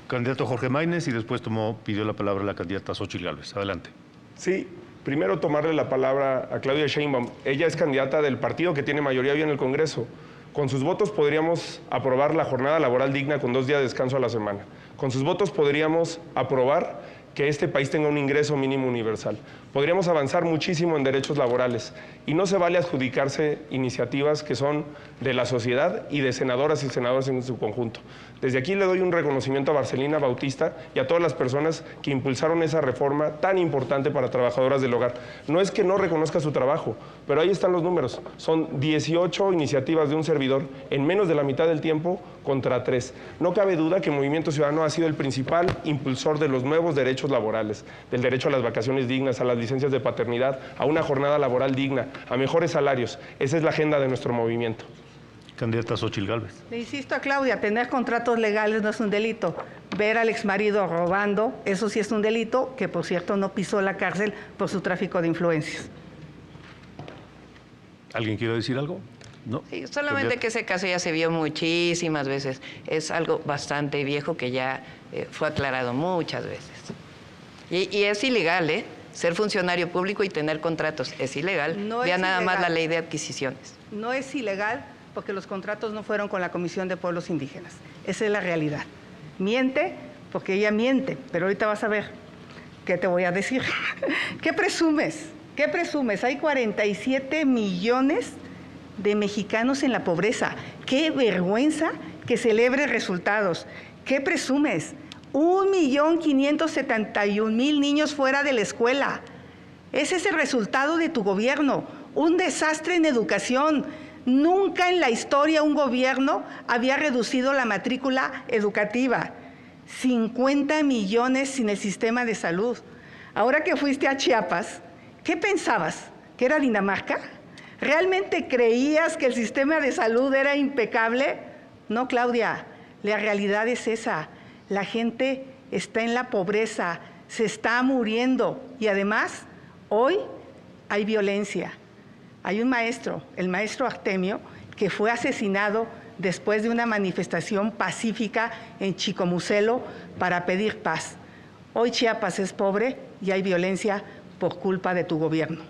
Candidato Jorge Maínez y después pidió la palabra la candidata Xóchitl Gálvez. Adelante. Sí, primero tomarle la palabra a Claudia Sheinbaum. Ella es candidata del partido que tiene mayoría hoy en el Congreso. Con sus votos podríamos aprobar la jornada laboral digna con 2 días de descanso a la semana. Con sus votos podríamos aprobar que este país tenga un ingreso mínimo universal. Podríamos avanzar muchísimo en derechos laborales y no se vale adjudicarse iniciativas que son de la sociedad y de senadoras y senadores en su conjunto. Desde aquí le doy un reconocimiento a Marcelina Bautista y a todas las personas que impulsaron esa reforma tan importante para trabajadoras del hogar. No es que no reconozca su trabajo, pero ahí están los números. Son 18 iniciativas de un servidor en menos de la mitad del tiempo contra 3. No cabe duda que Movimiento Ciudadano ha sido el principal impulsor de los nuevos derechos laborales, del derecho a las vacaciones dignas, a las licencias de paternidad, a una jornada laboral digna, a mejores salarios. Esa es la agenda de nuestro movimiento. Candidata Xóchitl Gálvez. Le insisto a Claudia, tener contratos legales no es un delito. Ver al exmarido robando, eso sí es un delito, que por cierto no pisó la cárcel por su tráfico de influencias. ¿Alguien quiere decir algo? No. Sí, solamente que ese caso ya se vio muchísimas veces. Es algo bastante viejo que ya fue aclarado muchas veces. Y es ilegal, ser funcionario público y tener contratos. Es ilegal. No Vea es nada ilegal. más la ley de adquisiciones. No es ilegal porque los contratos no fueron con la Comisión de Pueblos Indígenas. Esa es la realidad. Miente porque ella miente, pero ahorita vas a ver qué te voy a decir. ¿Qué presumes? ¿Qué presumes? Hay 47 millones de mexicanos en la pobreza. ¡Qué vergüenza que celebre resultados! ¿Qué presumes? 1.571.000 niños fuera de la escuela. Ese es el resultado de tu gobierno. Un desastre en educación. Nunca en la historia un gobierno había reducido la matrícula educativa. 50 millones sin el sistema de salud. Ahora que fuiste a Chiapas, ¿qué pensabas? ¿Que era Dinamarca? ¿Realmente creías que el sistema de salud era impecable? No, Claudia, la realidad es esa. La gente está en la pobreza, se está muriendo y además hoy hay violencia. Hay un maestro, el maestro Artemio, que fue asesinado después de una manifestación pacífica en Chicomucelo para pedir paz. Hoy Chiapas es pobre y hay violencia por culpa de tu gobierno.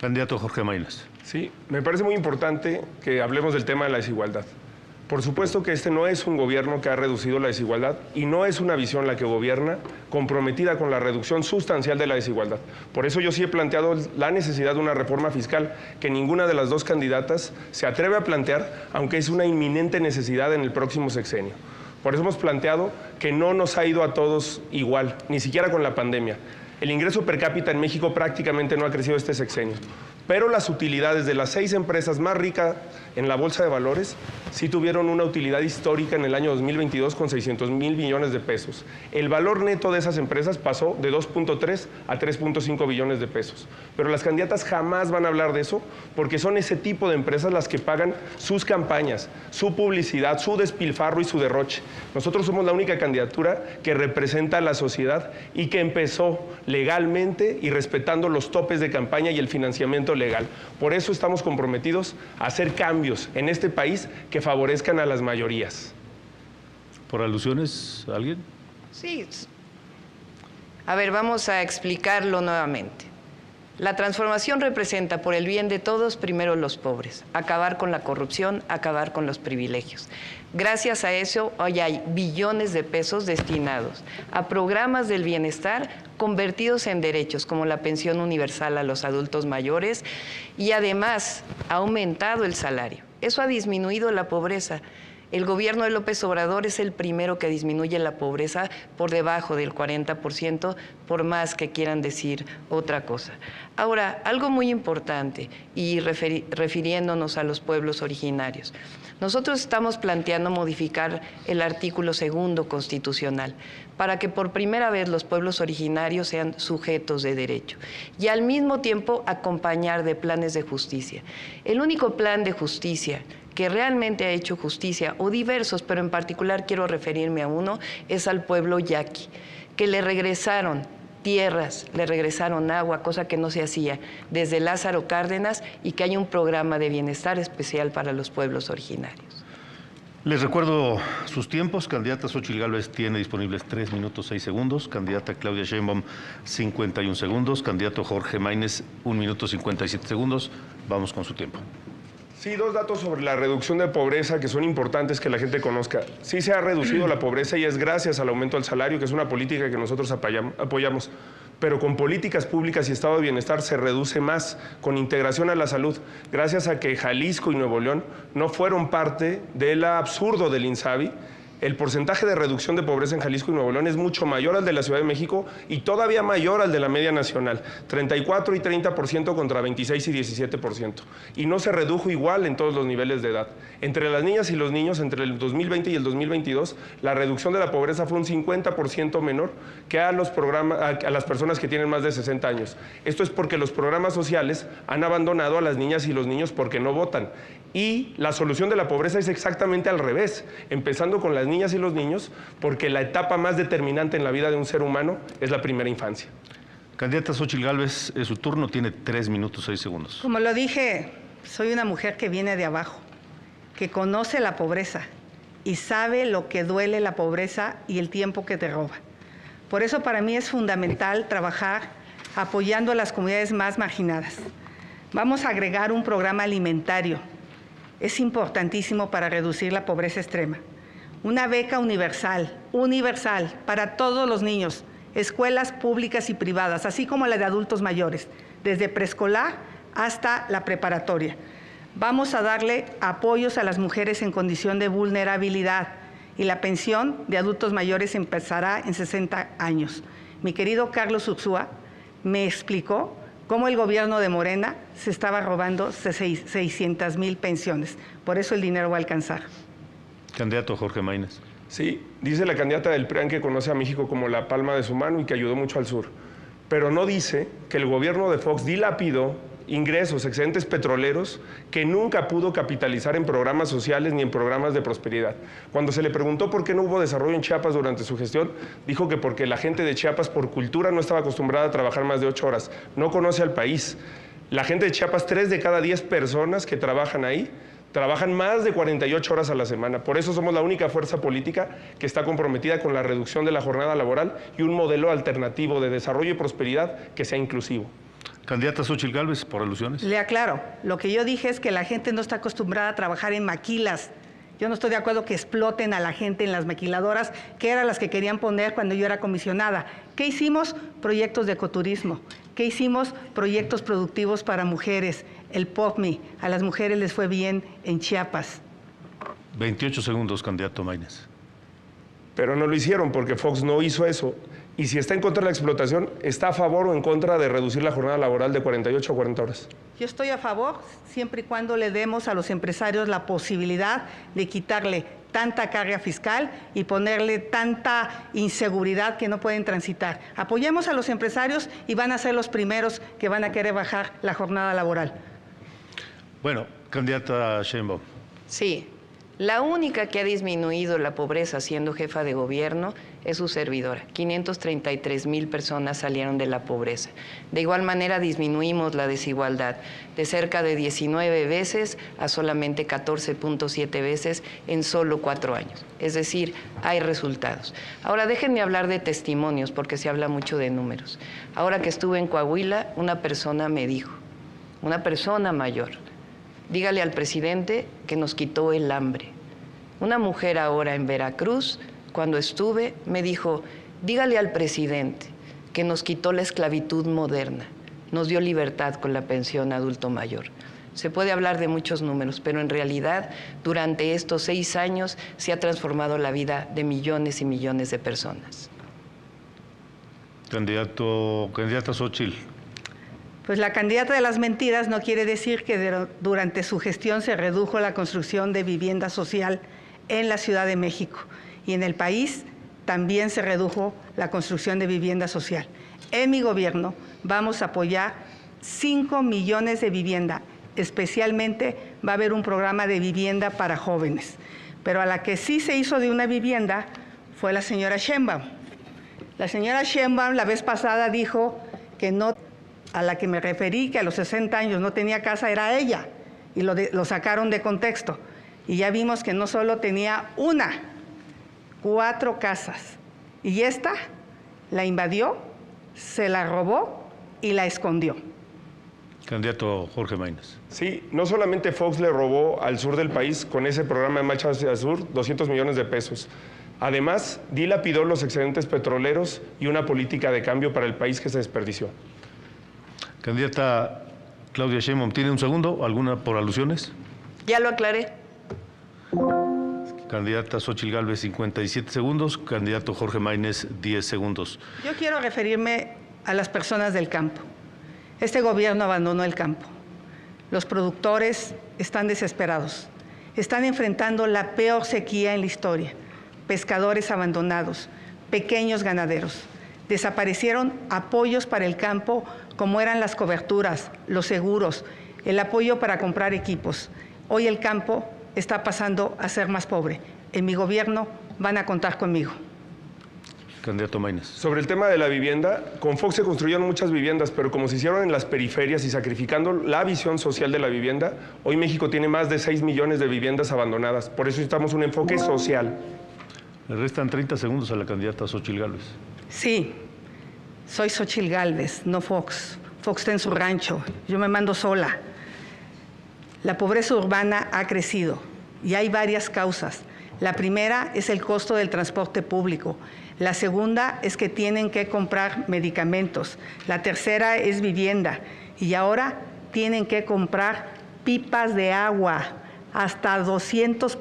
Candidato Jorge Maínez. Sí, me parece muy importante que hablemos del tema de la desigualdad. Por supuesto que este no es un gobierno que ha reducido la desigualdad y no es una visión la que gobierna comprometida con la reducción sustancial de la desigualdad. Por eso yo sí he planteado la necesidad de una reforma fiscal que ninguna de las dos candidatas se atreve a plantear, aunque es una inminente necesidad en el próximo sexenio. Por eso hemos planteado que no nos ha ido a todos igual, ni siquiera con la pandemia. El ingreso per cápita en México prácticamente no ha crecido este sexenio, pero las utilidades de las 6 empresas más ricas en la Bolsa de Valores sí tuvieron una utilidad histórica en el año 2022 con 600,000 millones de pesos. El valor neto de esas empresas pasó de 2.3 a 3.5 billones de pesos. Pero las candidatas jamás van a hablar de eso porque son ese tipo de empresas las que pagan sus campañas, su publicidad, su despilfarro y su derroche. Nosotros somos la única candidatura que representa a la sociedad y que empezó legalmente y respetando los topes de campaña y el financiamiento legal. Por eso estamos comprometidos a hacer cambios en este país que favorezcan a las mayorías. ¿Por alusiones, alguien? Sí. A ver, vamos a explicarlo nuevamente. La transformación representa, por el bien de todos, primero los pobres, acabar con la corrupción, acabar con los privilegios. Gracias a eso, hoy hay billones de pesos destinados a programas del bienestar convertidos en derechos, como la pensión universal a los adultos mayores, y además ha aumentado el salario. Eso ha disminuido la pobreza. El gobierno de López Obrador es el primero que disminuye la pobreza por debajo del 40%, por más que quieran decir otra cosa. Ahora, algo muy importante, y refiriéndonos a los pueblos originarios. Nosotros estamos planteando modificar el artículo 2 constitucional para que por primera vez los pueblos originarios sean sujetos de derecho y al mismo tiempo acompañar de planes de justicia. El único plan de justicia que realmente ha hecho justicia, o diversos, pero en particular quiero referirme a uno, es al pueblo yaqui, que le regresaron tierras, le regresaron agua, cosa que no se hacía desde Lázaro Cárdenas, y que hay un programa de bienestar especial para los pueblos originarios. Les recuerdo sus tiempos. Candidata Xóchitl Gálvez tiene disponibles 3 minutos 6 segundos. Candidata Claudia Sheinbaum, 51 segundos. Candidato Jorge Maínez, 1 minuto 57 segundos. Vamos con su tiempo. Sí, dos datos sobre la reducción de pobreza que son importantes que la gente conozca. Sí se ha reducido la pobreza y es gracias al aumento del salario, que es una política que nosotros apoyamos. Pero con políticas públicas y estado de bienestar se reduce más, con integración a la salud, gracias a que Jalisco y Nuevo León no fueron parte del absurdo del INSABI. El porcentaje de reducción de pobreza en Jalisco y Nuevo León es mucho mayor al de la Ciudad de México y todavía mayor al de la media nacional, 34 y 30% contra 26 y 17%. Y no se redujo igual en todos los niveles de edad. Entre las niñas y los niños, entre el 2020 y el 2022, la reducción de la pobreza fue un 50% menor que a las personas que tienen más de 60 años. Esto es porque los programas sociales han abandonado a las niñas y los niños porque no votan. Y la solución de la pobreza es exactamente al revés, empezando con las niñas y los niños, porque la etapa más determinante en la vida de un ser humano es la primera infancia. Candidata Xóchitl Gálvez, es su turno, tiene 3 minutos 6 segundos. Como lo dije, soy una mujer que viene de abajo, que conoce la pobreza y sabe lo que duele la pobreza y el tiempo que te roba. Por eso para mí es fundamental trabajar apoyando a las comunidades más marginadas. Vamos a agregar un programa alimentario. Es importantísimo para reducir la pobreza extrema. Una beca universal para todos los niños, escuelas públicas y privadas, así como la de adultos mayores, desde preescolar hasta la preparatoria. Vamos a darle apoyos a las mujeres en condición de vulnerabilidad y la pensión de adultos mayores empezará en 60 años. Mi querido Carlos Ursúa me explicó cómo el gobierno de Morena se estaba robando 600,000 pensiones. Por eso el dinero va a alcanzar. Candidato Jorge Maínez. Sí, dice la candidata del PRIAN que conoce a México como la palma de su mano y que ayudó mucho al sur. Pero no dice que el gobierno de Fox dilapidó ingresos, excedentes petroleros que nunca pudo capitalizar en programas sociales ni en programas de prosperidad. Cuando se le preguntó por qué no hubo desarrollo en Chiapas durante su gestión, dijo que porque la gente de Chiapas por cultura no estaba acostumbrada a trabajar más de 8 horas, no conoce al país. La gente de Chiapas, 3 de cada 10 personas que trabajan ahí, trabajan más de 48 horas a la semana. Por eso somos la única fuerza política que está comprometida con la reducción de la jornada laboral y un modelo alternativo de desarrollo y prosperidad que sea inclusivo. Candidata Xóchitl Gálvez, por alusiones. Le aclaro, lo que yo dije es que la gente no está acostumbrada a trabajar en maquilas. Yo no estoy de acuerdo que exploten a la gente en las maquiladoras, que eran las que querían poner cuando yo era comisionada. ¿Qué hicimos? Proyectos de ecoturismo. ¿Qué hicimos? Proyectos productivos para mujeres. El POPMI, a las mujeres les fue bien en Chiapas. 28 segundos, candidato Maínez. Pero no lo hicieron porque Fox no hizo eso. Y si está en contra de la explotación, ¿está a favor o en contra de reducir la jornada laboral de 48 a 40 horas? Yo estoy a favor, siempre y cuando le demos a los empresarios la posibilidad de quitarle tanta carga fiscal y ponerle tanta inseguridad que no pueden transitar. Apoyemos a los empresarios y van a ser los primeros que van a querer bajar la jornada laboral. Bueno, candidata Sheinbaum. Sí, la única que ha disminuido la pobreza siendo jefa de gobierno es su servidora. 533,000 personas salieron de la pobreza. De igual manera disminuimos la desigualdad de cerca de 19 veces a solamente 14.7 veces en solo 4 años. Es decir, hay resultados. Ahora déjenme hablar de testimonios porque se habla mucho de números. Ahora que estuve en Coahuila, una persona me dijo, una persona mayor, dígale al presidente que nos quitó el hambre. Una mujer ahora en Veracruz, cuando estuve, me dijo, dígale al presidente que nos quitó la esclavitud moderna, nos dio libertad con la pensión adulto mayor. Se puede hablar de muchos números, pero en realidad durante estos 6 años se ha transformado la vida de millones y millones de personas. Candidata Xóchitl. Pues la candidata de las mentiras no quiere decir que durante su gestión se redujo la construcción de vivienda social en la Ciudad de México y en el país también se redujo la construcción de vivienda social. En mi gobierno vamos a apoyar 5 millones de vivienda, especialmente va a haber un programa de vivienda para jóvenes, pero a la que sí se hizo de una vivienda fue la señora Sheinbaum. La señora Sheinbaum la vez pasada dijo que no, a la que me referí, que a los 60 años no tenía casa, era ella, y lo sacaron de contexto. Y ya vimos que no solo tenía 4 casas. Y esta la invadió, se la robó y la escondió. Candidato Jorge Maínez. Sí, no solamente Fox le robó al sur del país con ese programa de Marcha hacia el Sur 200 millones de pesos. Además, dilapidó los excedentes petroleros y una política de cambio para el país que se desperdició. Candidata Claudia Sheinbaum, ¿tiene un segundo? ¿Alguna por alusiones? Ya lo aclaré. Candidata Xóchitl Gálvez, 57 segundos. Candidato Jorge Maínez, 10 segundos. Yo quiero referirme a las personas del campo. Este gobierno abandonó el campo. Los productores están desesperados. Están enfrentando la peor sequía en la historia. Pescadores abandonados, pequeños ganaderos. Desaparecieron apoyos para el campo como eran las coberturas, los seguros, el apoyo para comprar equipos. Hoy el campo está pasando a ser más pobre. En mi gobierno van a contar conmigo. Candidato Maínez. Sobre el tema de la vivienda, con Fox se construyeron muchas viviendas, pero como se hicieron en las periferias y sacrificando la visión social de la vivienda, hoy México tiene más de 6 millones de viviendas abandonadas. Por eso necesitamos un enfoque social. Le restan 30 segundos a la candidata Xóchitl Gálvez. Sí, soy Xóchitl Gálvez, no Fox. Fox está en su rancho, yo me mando sola. La pobreza urbana ha crecido y hay varias causas. La primera es el costo del transporte público. La segunda es que tienen que comprar medicamentos. La tercera es vivienda. Y ahora tienen que comprar pipas de agua, hasta 200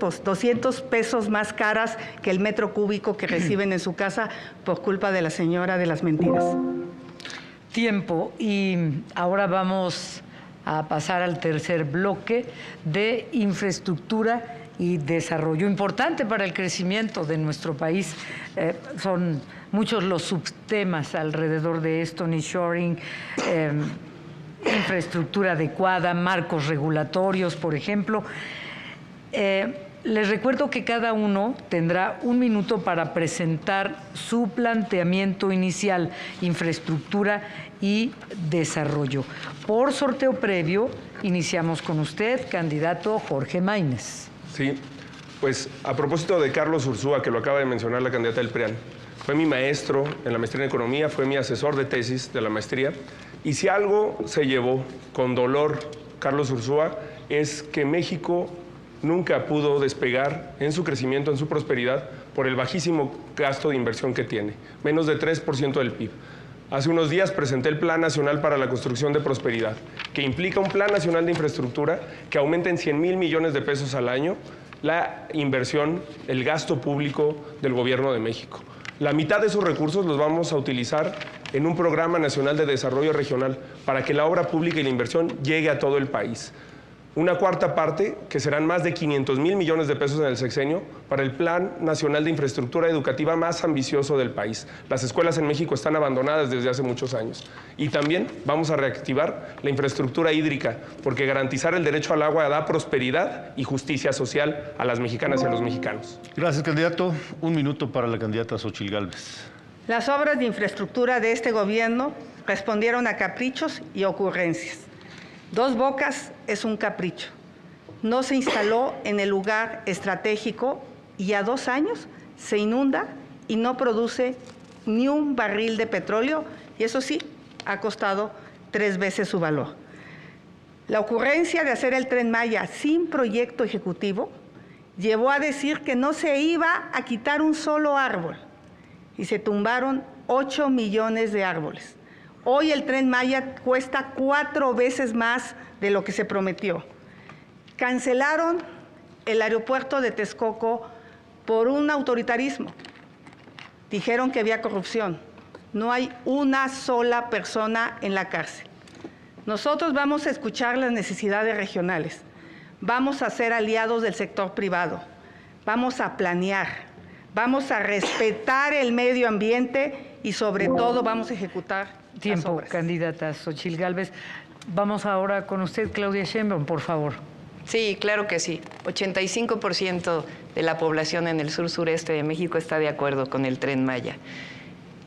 pesos más caras que el metro cúbico que reciben en su casa por culpa de la señora de las mentiras. Tiempo. Y ahora vamos a pasar al tercer bloque de infraestructura y desarrollo. Importante para el crecimiento de nuestro país. Son muchos los subtemas alrededor de esto: nearshoring, infraestructura adecuada, marcos regulatorios, por ejemplo. Les recuerdo que cada uno tendrá 1 minuto para presentar su planteamiento inicial, infraestructura y desarrollo. Por sorteo previo, iniciamos con usted, candidato Jorge Maínez. Sí, pues a propósito de Carlos Ursúa, que lo acaba de mencionar la candidata del PRIAN, fue mi maestro en la maestría en Economía, fue mi asesor de tesis de la maestría, y si algo se llevó con dolor Carlos Ursúa es que México nunca pudo despegar en su crecimiento, en su prosperidad, por el bajísimo gasto de inversión que tiene, menos de 3% del PIB. Hace unos días presenté el Plan Nacional para la Construcción de Prosperidad, que implica un Plan Nacional de Infraestructura que aumente en 100,000 millones de pesos al año la inversión, el gasto público del Gobierno de México. La mitad de esos recursos los vamos a utilizar en un Programa Nacional de Desarrollo Regional para que la obra pública y la inversión llegue a todo el país. Una cuarta parte, que serán más de 500,000 millones de pesos en el sexenio, para el Plan Nacional de Infraestructura Educativa más ambicioso del país. Las escuelas en México están abandonadas desde hace muchos años. Y también vamos a reactivar la infraestructura hídrica, porque garantizar el derecho al agua da prosperidad y justicia social a las mexicanas y a los mexicanos. Gracias, candidato. 1 minuto para la candidata Xóchitl Gálvez. Las obras de infraestructura de este gobierno respondieron a caprichos y ocurrencias. Dos Bocas es un capricho. No se instaló en el lugar estratégico y a 2 años se inunda y no produce ni un barril de petróleo, y eso sí, ha costado 3 veces su valor. La ocurrencia de hacer el Tren Maya sin proyecto ejecutivo llevó a decir que no se iba a quitar un solo árbol y se tumbaron 8 millones de árboles. Hoy el Tren Maya cuesta 4 veces más de lo que se prometió. Cancelaron el aeropuerto de Texcoco por un autoritarismo. Dijeron que había corrupción. No hay una sola persona en la cárcel. Nosotros vamos a escuchar las necesidades regionales. Vamos a ser aliados del sector privado. Vamos a planear. Vamos a respetar el medio ambiente y sobre todo vamos a ejecutar Tiempo, las obras. candidata Xóchitl Gálvez. Vamos ahora con usted, Claudia Sheinbaum, por favor. Sí, claro que sí. 85% de la población en el sur-sureste de México está de acuerdo con el Tren Maya.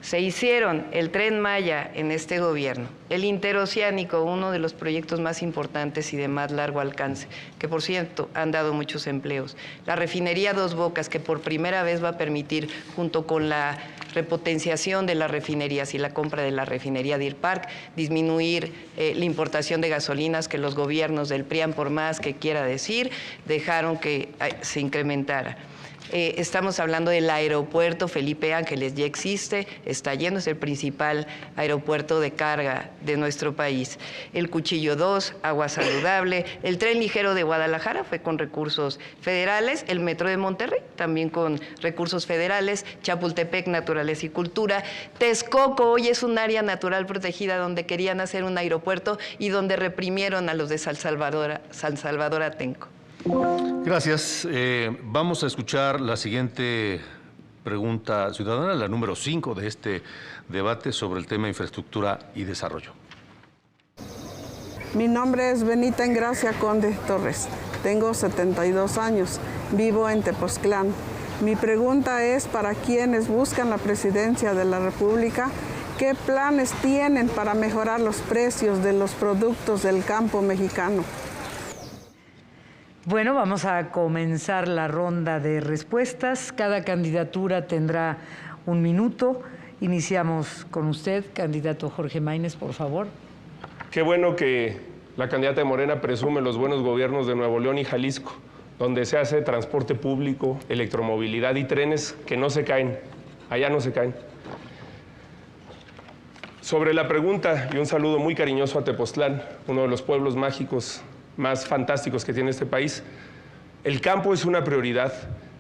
Se hicieron el Tren Maya en este gobierno, el Interoceánico, uno de los proyectos más importantes y de más largo alcance, que por cierto han dado muchos empleos. La refinería Dos Bocas, que por primera vez va a permitir, junto con la repotenciación de las refinerías y la compra de la refinería Deer Park, disminuir la importación de gasolinas que los gobiernos del PRIAN, por más que quiera decir, dejaron que se incrementara. Estamos hablando del aeropuerto Felipe Ángeles, ya existe, está lleno, es el principal aeropuerto de carga de nuestro país. El Cuchillo 2, agua saludable, el tren ligero de Guadalajara fue con recursos federales, el metro de Monterrey también con recursos federales, Chapultepec, naturaleza y cultura, Texcoco hoy es un área natural protegida donde querían hacer un aeropuerto y donde reprimieron a los de San Salvador Atenco. Gracias. Vamos a escuchar la siguiente pregunta ciudadana, la número 5 de este debate sobre el tema infraestructura y desarrollo. Mi nombre es Benita Engracia Conde Torres. Tengo 72 años. Vivo en Tepoztlán. Mi pregunta es para quienes buscan la presidencia de la República, ¿qué planes tienen para mejorar los precios de los productos del campo mexicano? Bueno, vamos a comenzar la ronda de respuestas. Cada candidatura tendrá 1 minuto. Iniciamos con usted, candidato Jorge Maínez, por favor. Qué bueno que la candidata de Morena presume los buenos gobiernos de Nuevo León y Jalisco, donde se hace transporte público, electromovilidad y trenes que no se caen. Allá no se caen. Sobre la pregunta, y un saludo muy cariñoso a Tepoztlán, uno de los pueblos mágicos más fantásticos que tiene este país. El campo es una prioridad.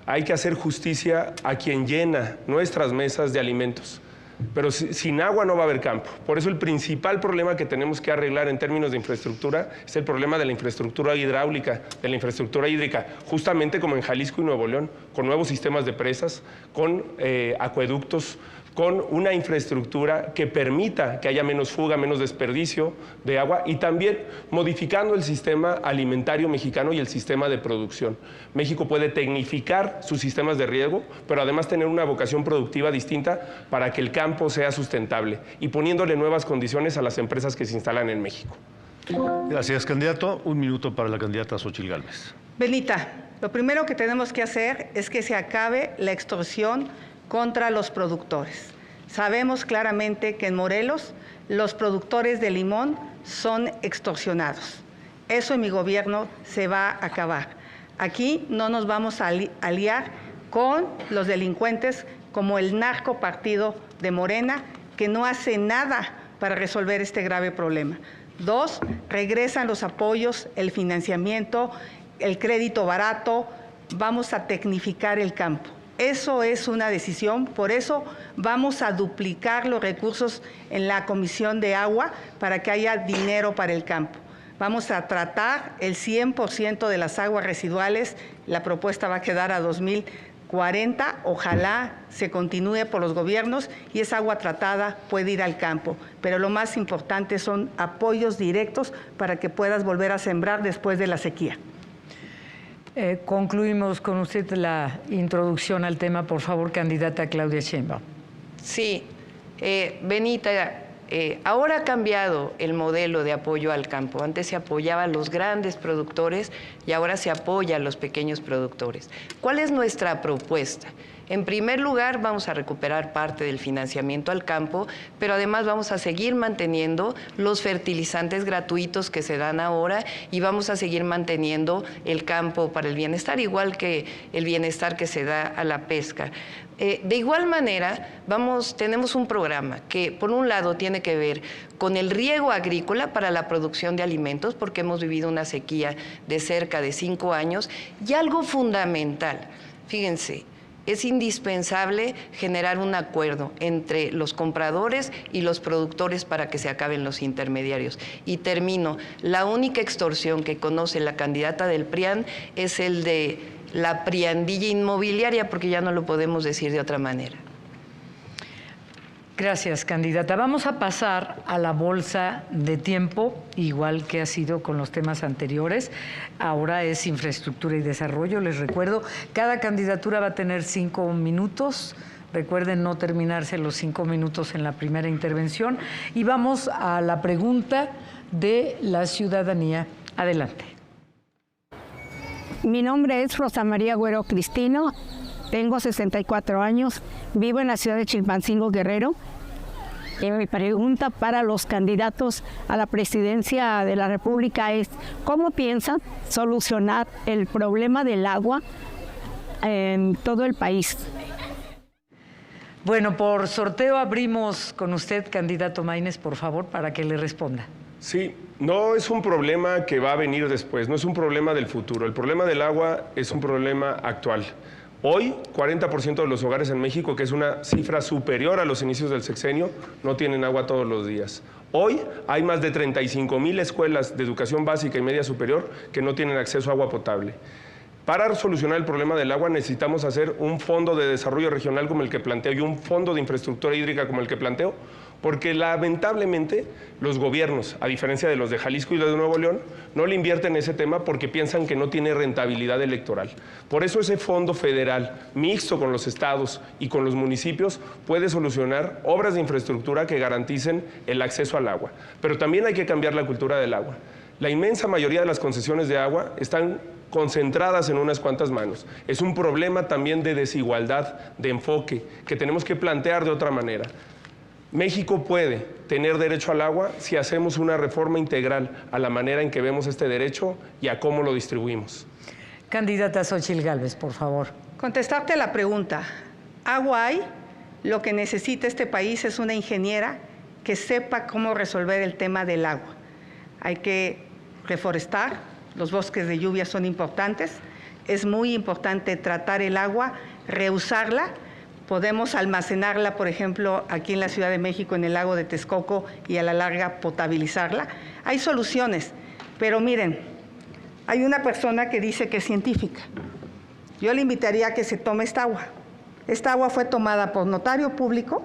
Hay que hacer justicia a quien llena nuestras mesas de alimentos. Pero sin agua no va a haber campo. Por eso el principal problema que tenemos que arreglar en términos de infraestructura es el problema de la infraestructura hidráulica, de la infraestructura hídrica, justamente como en Jalisco y Nuevo León, con nuevos sistemas de presas, con acueductos, con una infraestructura que permita que haya menos fuga, menos desperdicio de agua y también modificando el sistema alimentario mexicano y el sistema de producción. México puede tecnificar sus sistemas de riego, pero además tener una vocación productiva distinta para que el campo sea sustentable y poniéndole nuevas condiciones a las empresas que se instalan en México. Gracias, candidato. 1 minuto para la candidata Xóchitl Gálvez. Benita, lo primero que tenemos que hacer es que se acabe la extorsión contra los productores. Sabemos claramente que en Morelos los productores de limón son extorsionados. Eso en mi gobierno se va a acabar. Aquí no nos vamos a aliar con los delincuentes como el narcopartido de Morena, que no hace nada para resolver este grave problema. 2, regresan los apoyos, el financiamiento, el crédito barato, vamos a tecnificar el campo. Eso es una decisión, por eso vamos a duplicar los recursos en la Comisión de Agua para que haya dinero para el campo. Vamos a tratar el 100% de las aguas residuales, la propuesta va a quedar a 2040, ojalá se continúe por los gobiernos y esa agua tratada puede ir al campo. Pero lo más importante son apoyos directos para que puedas volver a sembrar después de la sequía. Concluimos con usted la introducción al tema, por favor, candidata Claudia Sheinbaum. Sí, Benita, ahora ha cambiado el modelo de apoyo al campo. Antes se apoyaba a los grandes productores y ahora se apoya a los pequeños productores. ¿Cuál es nuestra propuesta? En primer lugar, vamos a recuperar parte del financiamiento al campo, pero además vamos a seguir manteniendo los fertilizantes gratuitos que se dan ahora y vamos a seguir manteniendo el campo para el bienestar, igual que el bienestar que se da a la pesca. De igual manera, tenemos un programa que, por un lado, tiene que ver con el riego agrícola para la producción de alimentos, porque hemos vivido una sequía de cerca de 5 años, y algo fundamental, fíjense, es indispensable generar un acuerdo entre los compradores y los productores para que se acaben los intermediarios. Y termino, la única extorsión que conoce la candidata del PRIAN es el de la priandilla inmobiliaria, porque ya no lo podemos decir de otra manera. Gracias, candidata. Vamos a pasar a la bolsa de tiempo, igual que ha sido con los temas anteriores. Ahora es infraestructura y desarrollo. Les recuerdo, cada candidatura va a tener 5 minutos Recuerden no terminarse los 5 minutos en la primera intervención. Y vamos a la pregunta de la ciudadanía. Adelante. Mi nombre es Rosa María Güero Cristino, tengo 64 años, vivo en la ciudad de Chilpancingo, Guerrero. Y mi pregunta para los candidatos a la presidencia de la República es: ¿cómo piensan solucionar el problema del agua en todo el país? Bueno, por sorteo abrimos con usted, candidato Maínez, por favor, para que le responda. Sí, no es un problema que va a venir después, no es un problema del futuro. El problema del agua es un problema actual. Hoy, 40% de los hogares en México, que es una cifra superior a los inicios del sexenio, no tienen agua todos los días. Hoy hay más de 35,000 escuelas de educación básica y media superior que no tienen acceso a agua potable. Para solucionar el problema del agua necesitamos hacer un fondo de desarrollo regional como el que planteo y un fondo de infraestructura hídrica como el que planteo, porque lamentablemente los gobiernos, a diferencia de los de Jalisco y los de Nuevo León, no le invierten en ese tema porque piensan que no tiene rentabilidad electoral. Por eso ese fondo federal, mixto con los estados y con los municipios, puede solucionar obras de infraestructura que garanticen el acceso al agua. Pero también hay que cambiar la cultura del agua. La inmensa mayoría de las concesiones de agua están concentradas en unas cuantas manos. Es un problema también de desigualdad, de enfoque, que tenemos que plantear de otra manera. México puede tener derecho al agua si hacemos una reforma integral a la manera en que vemos este derecho y a cómo lo distribuimos. Candidata Xóchitl Gálvez, por favor. Contestarte a la pregunta. Agua hay, lo que necesita este país es una ingeniera que sepa cómo resolver el tema del agua. Hay que reforestar, los bosques de lluvia son importantes, es muy importante tratar el agua, reusarla. Podemos almacenarla, por ejemplo, aquí en la Ciudad de México, en el lago de Texcoco, y a la larga potabilizarla. Hay soluciones, pero miren, hay una persona que dice que es científica. Yo le invitaría a que se tome esta agua. Esta agua fue tomada por notario público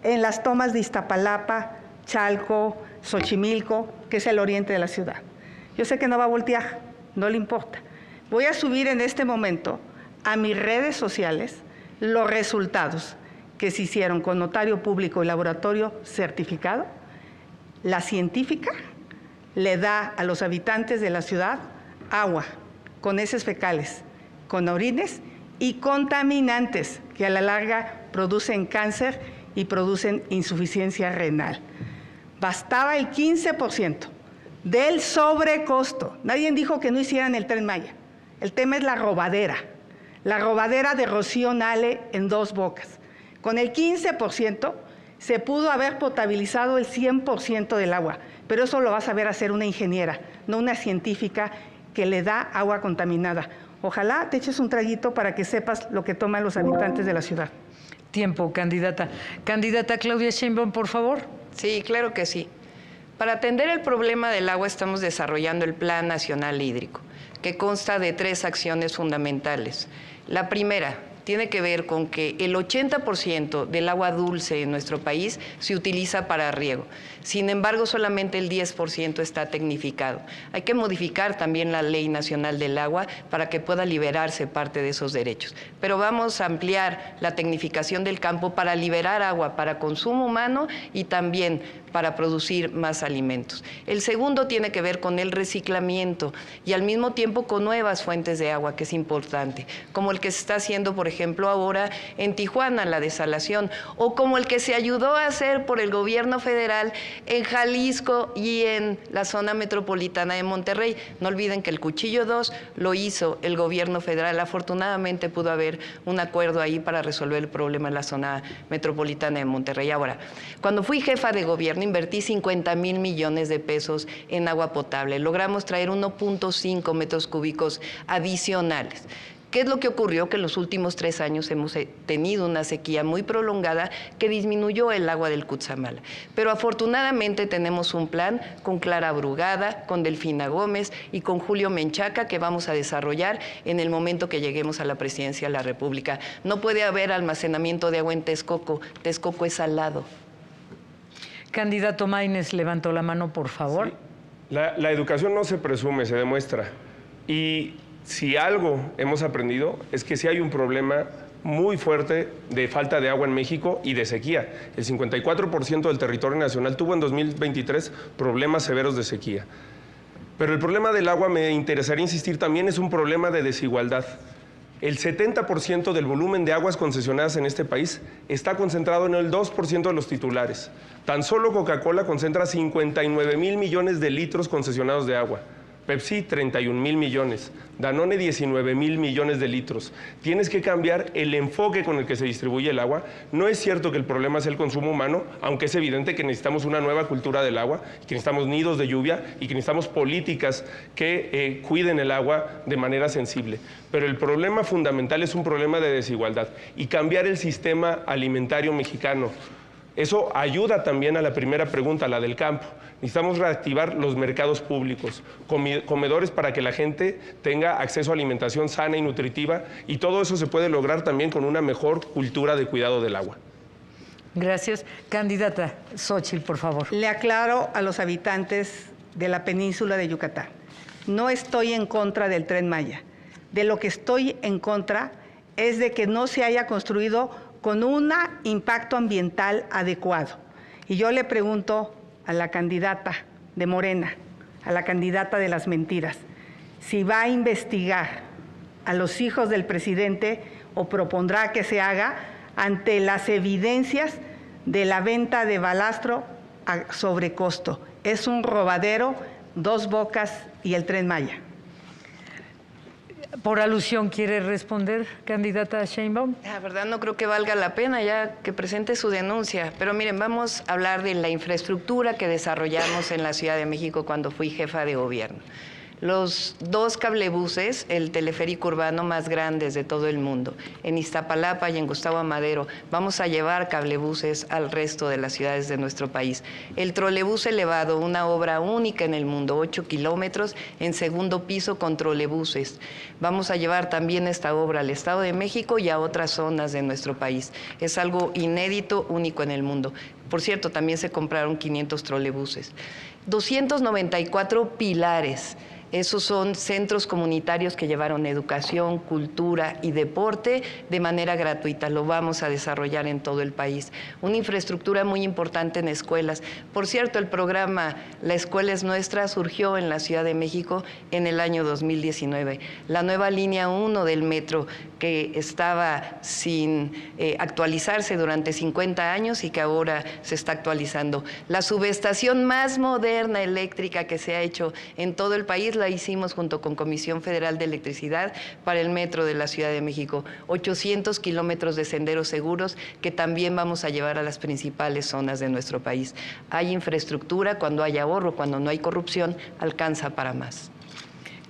en las tomas de Iztapalapa, Chalco, Xochimilco, que es el oriente de la ciudad. Yo sé que no va a voltear, no le importa. Voy a subir en este momento a mis redes sociales los resultados que se hicieron con notario público y laboratorio certificado. La científica le da a los habitantes de la ciudad agua con heces fecales, con orines y contaminantes que a la larga producen cáncer y producen insuficiencia renal. Bastaba el 15% del sobrecosto. Nadie dijo que no hicieran el Tren Maya. El tema es la robadera de Rocío Nale en Dos Bocas. Con el 15% se pudo haber potabilizado el 100% del agua, pero eso lo va a saber hacer una ingeniera, no una científica que le da agua contaminada. Ojalá te eches un traguito para que sepas lo que toman los habitantes de la ciudad. Tiempo, candidata. Candidata Claudia Sheinbaum, por favor. Sí, claro que sí. Para atender el problema del agua estamos desarrollando el Plan Nacional Hídrico, que consta de 3 acciones fundamentales. La primera tiene que ver con que el 80% del agua dulce en nuestro país se utiliza para riego. Sin embargo, solamente el 10% está tecnificado. Hay que modificar también la Ley Nacional del Agua para que pueda liberarse parte de esos derechos. Pero vamos a ampliar la tecnificación del campo para liberar agua para consumo humano y también para producir más alimentos. El segundo tiene que ver con el reciclamiento y al mismo tiempo con nuevas fuentes de agua, que es importante, como el que se está haciendo, por ejemplo, ahora en Tijuana, la desalación, o como el que se ayudó a hacer por el gobierno federal en Jalisco y en la zona metropolitana de Monterrey. No olviden que el Cuchillo 2 lo hizo el gobierno federal. Afortunadamente pudo haber un acuerdo ahí para resolver el problema en la zona metropolitana de Monterrey. Ahora, cuando fui jefa de gobierno, invertí 50,000 millones de pesos en agua potable. Logramos traer 1.5 metros cúbicos adicionales. ¿Qué es lo que ocurrió? Que en los últimos 3 años hemos tenido una sequía muy prolongada que disminuyó el agua del Cutzamala. Pero afortunadamente tenemos un plan con Clara Brugada, con Delfina Gómez y con Julio Menchaca que vamos a desarrollar en el momento que lleguemos a la presidencia de la República. No puede haber almacenamiento de agua en Texcoco. Texcoco es salado. Candidato Maínez, levantó la mano, por favor. Sí. La educación no se presume, se demuestra. Y si algo hemos aprendido es que si hay un problema muy fuerte de falta de agua en México y de sequía. El 54% del territorio nacional tuvo en 2023 problemas severos de sequía. Pero el problema del agua, me interesaría insistir, también es un problema de desigualdad. El 70% del volumen de aguas concesionadas en este país está concentrado en el 2% de los titulares. Tan solo Coca-Cola concentra 59,000 millones de litros concesionados de agua. Pepsi, 31,000 millones. Danone, 19,000 millones de litros. Tienes que cambiar el enfoque con el que se distribuye el agua. No es cierto que el problema es el consumo humano, aunque es evidente que necesitamos una nueva cultura del agua, que necesitamos nidos de lluvia y que necesitamos políticas que cuiden el agua de manera sensible. Pero el problema fundamental es un problema de desigualdad y cambiar el sistema alimentario mexicano. Eso ayuda también a la primera pregunta, la del campo. Necesitamos reactivar los mercados públicos, comedores para que la gente tenga acceso a alimentación sana y nutritiva, y todo eso se puede lograr también con una mejor cultura de cuidado del agua. Gracias. Candidata Xóchitl, por favor. Le aclaro a los habitantes de la península de Yucatán. No estoy en contra del Tren Maya. De lo que estoy en contra es de que no se haya construido con un impacto ambiental adecuado. Y yo le pregunto a la candidata de Morena, a la candidata de las mentiras, si va a investigar a los hijos del presidente o propondrá que se haga ante las evidencias de la venta de balastro a sobrecosto. Es un robadero, Dos Bocas y el Tren Maya. Por alusión, ¿quiere responder, candidata Sheinbaum? La verdad no creo que valga la pena ya que presente su denuncia. Pero miren, vamos a hablar de la infraestructura que desarrollamos en la Ciudad de México cuando fui jefa de gobierno. Los 2 cablebuses, el teleférico urbano más grandes de todo el mundo, en Iztapalapa y en Gustavo Amadero, vamos a llevar cablebuses al resto de las ciudades de nuestro país. El trolebús elevado, una obra única en el mundo, 8 kilómetros en segundo piso con trolebuses. Vamos a llevar también esta obra al Estado de México y a otras zonas de nuestro país. Es algo inédito, único en el mundo. Por cierto, también se compraron 500 trolebuses. 294 pilares. Esos son centros comunitarios que llevaron educación, cultura y deporte de manera gratuita. Lo vamos a desarrollar en todo el país. Una infraestructura muy importante en escuelas. Por cierto, el programa La Escuela es Nuestra surgió en la Ciudad de México en el año 2019. La nueva línea 1 del metro, que estaba sin actualizarse durante 50 años y que ahora se está actualizando. La subestación más moderna eléctrica que se ha hecho en todo el país la hicimos junto con Comisión Federal de Electricidad para el metro de la Ciudad de México. 800 kilómetros de senderos seguros que también vamos a llevar a las principales zonas de nuestro país. Hay infraestructura, cuando hay ahorro, cuando no hay corrupción, alcanza para más.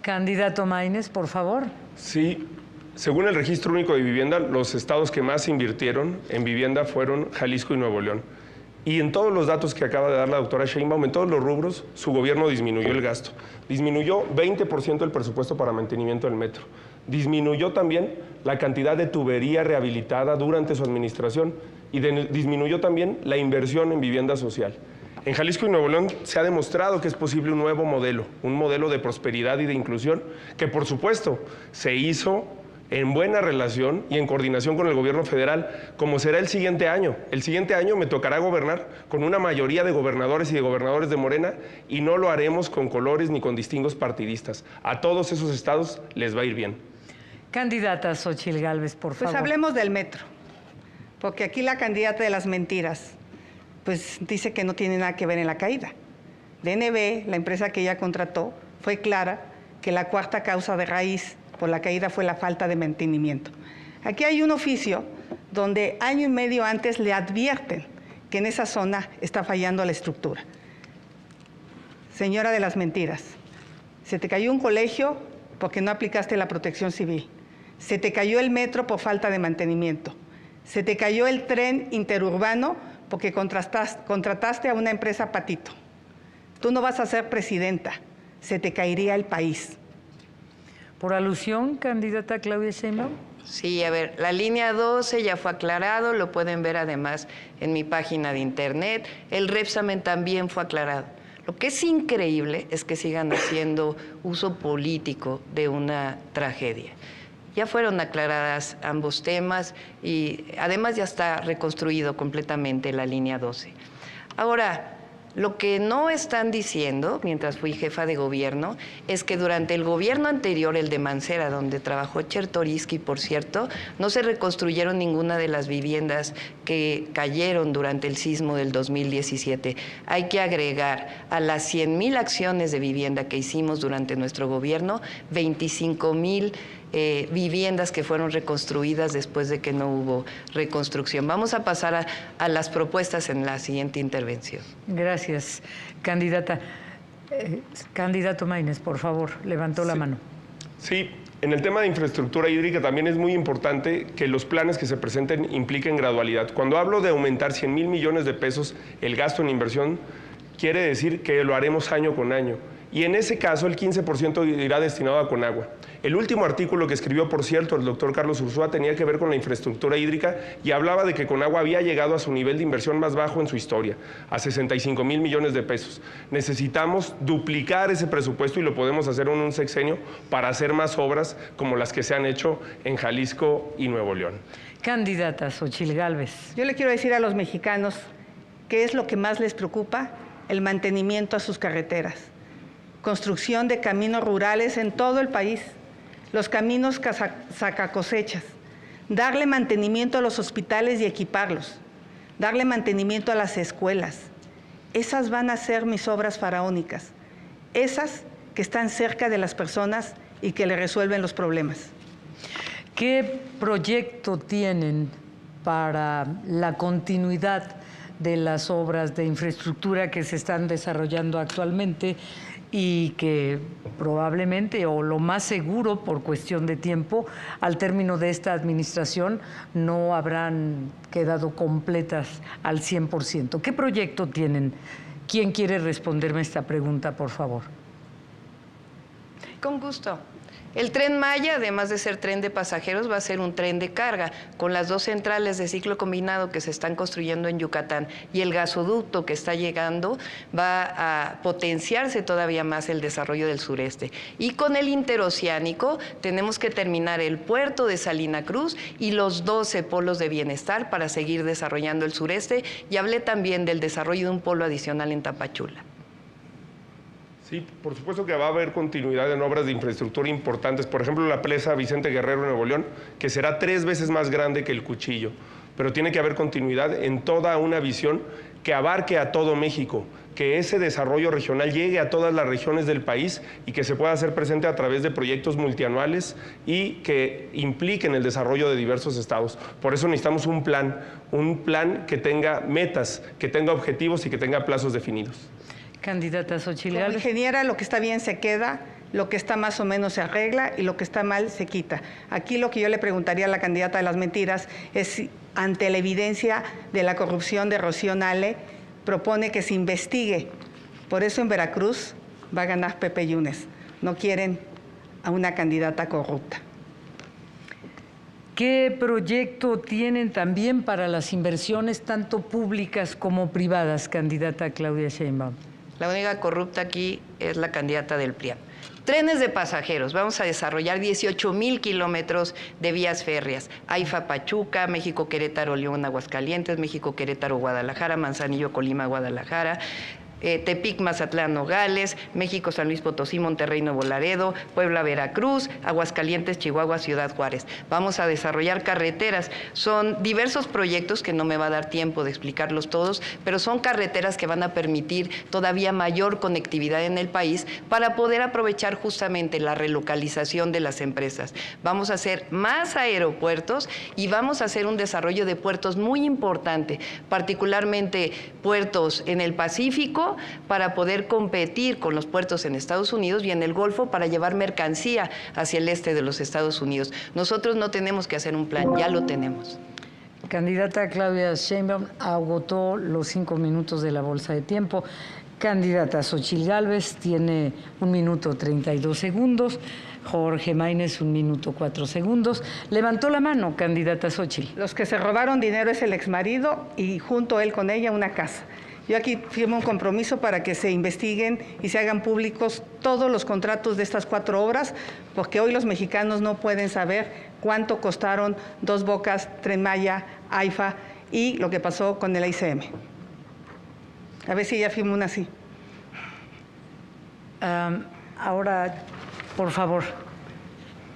Candidato Maínez, por favor. Sí. Según el Registro Único de Vivienda, los estados que más invirtieron en vivienda fueron Jalisco y Nuevo León. Y en todos los datos que acaba de dar la doctora Sheinbaum, en todos los rubros, su gobierno disminuyó el gasto. Disminuyó 20% el presupuesto para mantenimiento del metro. Disminuyó también la cantidad de tubería rehabilitada durante su administración y disminuyó también la inversión en vivienda social. En Jalisco y Nuevo León se ha demostrado que es posible un nuevo modelo, un modelo de prosperidad y de inclusión que, por supuesto, se hizo en buena relación y en coordinación con el gobierno federal, como será el siguiente año. El siguiente año me tocará gobernar con una mayoría de gobernadores y de gobernadores de Morena, y no lo haremos con colores ni con distingos partidistas. A todos esos estados les va a ir bien. Candidata Xóchitl Gálvez, por favor. Pues hablemos del metro, porque aquí la candidata de las mentiras, pues dice que no tiene nada que ver en la caída. DNB, la empresa que ella contrató, fue clara que la cuarta causa de raíz por la caída fue la falta de mantenimiento. Aquí hay un oficio donde año y medio antes le advierten que en esa zona está fallando la estructura. Señora de las mentiras, se te cayó un colegio porque no aplicaste la protección civil. Se te cayó el metro por falta de mantenimiento. Se te cayó el tren interurbano porque contrataste a una empresa patito. Tú no vas a ser presidenta, se te caería el país. Por alusión, candidata Claudia Sheinbaum. Sí, a ver, la línea 12 ya fue aclarado, lo pueden ver además en mi página de internet. El Repsamen también fue aclarado. Lo que es increíble es que sigan haciendo uso político de una tragedia. Ya fueron aclaradas ambos temas y además ya está reconstruido completamente la línea 12. Ahora, lo que no están diciendo, mientras fui jefa de gobierno, es que durante el gobierno anterior, el de Mancera, donde trabajó Chertoriski, por cierto, no se reconstruyeron ninguna de las viviendas que cayeron durante el sismo del 2017. Hay que agregar a las 100,000 acciones de vivienda que hicimos durante nuestro gobierno, 25,000 viviendas que fueron reconstruidas después de que no hubo reconstrucción. Vamos a pasar a las propuestas en la siguiente intervención. Gracias, candidata. Candidato Maínez, por favor, levantó la mano. Sí, en el tema de infraestructura hídrica también es muy importante que los planes que se presenten impliquen gradualidad. Cuando hablo de aumentar 100,000 millones de pesos el gasto en inversión, quiere decir que lo haremos año con año. Y en ese caso el 15% irá destinado a Conagua. El último artículo que escribió, por cierto, el doctor Carlos Ursúa tenía que ver con la infraestructura hídrica y hablaba de que Conagua había llegado a su nivel de inversión más bajo en su historia, a 65,000 millones de pesos. Necesitamos duplicar ese presupuesto y lo podemos hacer en un sexenio para hacer más obras como las que se han hecho en Jalisco y Nuevo León. Candidata Xóchitl Gálvez. Yo le quiero decir a los mexicanos qué es lo que más les preocupa: el mantenimiento a sus carreteras, construcción de caminos rurales en todo el país, los caminos sacacosechas, darle mantenimiento a los hospitales y equiparlos, darle mantenimiento a las escuelas. Esas van a ser mis obras faraónicas, esas que están cerca de las personas y que le resuelven los problemas. ¿Qué proyecto tienen para la continuidad de las obras de infraestructura que se están desarrollando actualmente y que probablemente, o lo más seguro por cuestión de tiempo, al término de esta administración no habrán quedado completas al 100%? ¿Qué proyecto tienen? ¿Quién quiere responderme esta pregunta, por favor? Con gusto. El Tren Maya, además de ser tren de pasajeros, va a ser un tren de carga, con las 2 centrales de ciclo combinado que se están construyendo en Yucatán y el gasoducto que está llegando, va a potenciarse todavía más el desarrollo del sureste. Y con el interoceánico tenemos que terminar el puerto de Salina Cruz y los 12 polos de bienestar para seguir desarrollando el sureste. Y hablé también del desarrollo de un polo adicional en Tapachula. Sí, por supuesto que va a haber continuidad en obras de infraestructura importantes. Por ejemplo, la presa Vicente Guerrero en Nuevo León, que será 3 veces más grande que el Cuchillo. Pero tiene que haber continuidad en toda una visión que abarque a todo México, que ese desarrollo regional llegue a todas las regiones del país y que se pueda hacer presente a través de proyectos multianuales y que impliquen el desarrollo de diversos estados. Por eso necesitamos un plan que tenga metas, que tenga objetivos y que tenga plazos definidos. Candidata Xóchitl Como Gálvez. ingeniera, lo que está bien se queda, lo que está más o menos se arregla y lo que está mal se quita. Aquí lo que yo le preguntaría a la candidata de las mentiras es si, ante la evidencia de la corrupción de Rocío Nale, propone que se investigue. Por eso en Veracruz va a ganar Pepe Yunes. No quieren a una candidata corrupta. ¿Qué proyecto tienen también para las inversiones tanto públicas como privadas, candidata Claudia Sheinbaum? La única corrupta aquí es la candidata del PRIAN. Trenes de pasajeros. Vamos a desarrollar 18,000 kilómetros de vías férreas. AIFA Pachuca, México Querétaro León Aguascalientes, México Querétaro Guadalajara, Manzanillo Colima Guadalajara, Tepic, Mazatlán, Nogales, México, San Luis Potosí, Monterrey, Nuevo Laredo, Puebla, Veracruz, Aguascalientes, Chihuahua, Ciudad Juárez. Vamos a desarrollar carreteras. Son diversos proyectos que no me va a dar tiempo de explicarlos todos, pero son carreteras que van a permitir todavía mayor conectividad en el país para poder aprovechar justamente la relocalización de las empresas. Vamos a hacer más aeropuertos y vamos a hacer un desarrollo de puertos muy importante, particularmente puertos en el Pacífico, para poder competir con los puertos en Estados Unidos y en el Golfo para llevar mercancía hacia el este de los Estados Unidos. Nosotros no tenemos que hacer un plan, ya lo tenemos. Candidata Claudia Sheinbaum agotó los 5 minutos de la bolsa de tiempo. Candidata Xóchitl Gálvez tiene 1 minuto 32 segundos. Jorge Maínez, 1 minuto 4 segundos. Levantó la mano, candidata Xóchitl. Los que se robaron dinero es el exmarido y junto él con ella una casa. Yo aquí firmo un compromiso para que se investiguen y se hagan públicos todos los contratos de estas 4 obras, porque hoy los mexicanos no pueden saber cuánto costaron Dos Bocas, Tren Maya, AIFA y lo que pasó con el ICM. A ver si ya firmo una así. Ahora, por favor,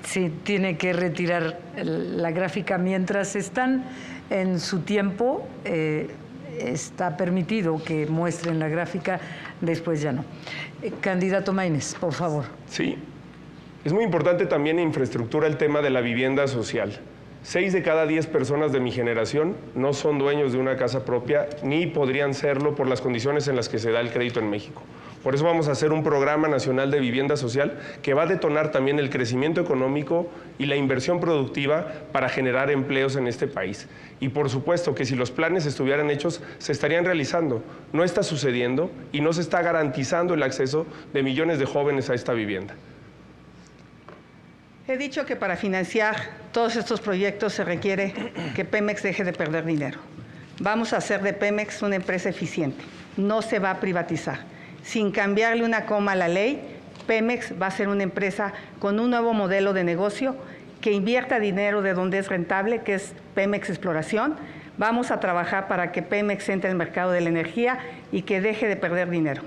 sí, tiene que retirar la gráfica. Mientras están en su tiempo, está permitido que muestren la gráfica, después ya no. Candidato Maínez, por favor. Sí. Es muy importante también en infraestructura el tema de la vivienda social. 6 de cada 10 personas de mi generación no son dueños de una casa propia ni podrían serlo por las condiciones en las que se da el crédito en México. Por eso vamos a hacer un programa nacional de vivienda social que va a detonar también el crecimiento económico y la inversión productiva para generar empleos en este país. Y por supuesto que si los planes estuvieran hechos, se estarían realizando. No está sucediendo y no se está garantizando el acceso de millones de jóvenes a esta vivienda. He dicho que para financiar todos estos proyectos se requiere que Pemex deje de perder dinero. Vamos a hacer de Pemex una empresa eficiente. No se va a privatizar. Sin cambiarle una coma a la ley, Pemex va a ser una empresa con un nuevo modelo de negocio que invierta dinero de donde es rentable, que es Pemex Exploración. Vamos a trabajar para que Pemex entre al mercado de la energía y que deje de perder dinero.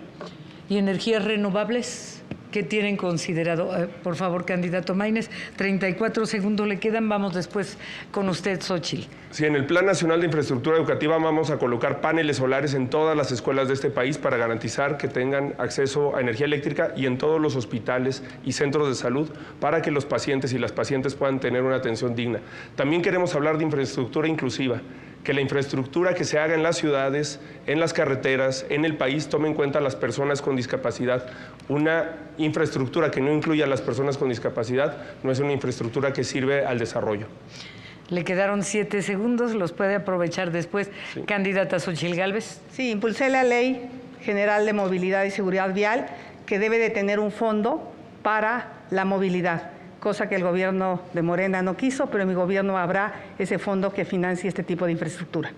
¿Y energías renovables? ¿Qué tienen considerado? Por favor, candidato Maínez, 34 segundos le quedan. Vamos después con usted, Xóchitl. Sí, en el Plan Nacional de Infraestructura Educativa vamos a colocar paneles solares en todas las escuelas de este país para garantizar que tengan acceso a energía eléctrica y en todos los hospitales y centros de salud para que los pacientes y las pacientes puedan tener una atención digna. También queremos hablar de infraestructura inclusiva, que la infraestructura que se haga en las ciudades, en las carreteras, en el país, tome en cuenta a las personas con discapacidad. Una infraestructura que no incluya a las personas con discapacidad no es una infraestructura que sirve al desarrollo. Le quedaron 7 segundos, los puede aprovechar después. Sí. Candidata Xóchitl Gálvez. Sí, impulsé la Ley General de Movilidad y Seguridad Vial, que debe de tener un fondo para la movilidad, cosa que el gobierno de Morena no quiso, pero en mi gobierno habrá ese fondo que financie este tipo de infraestructura.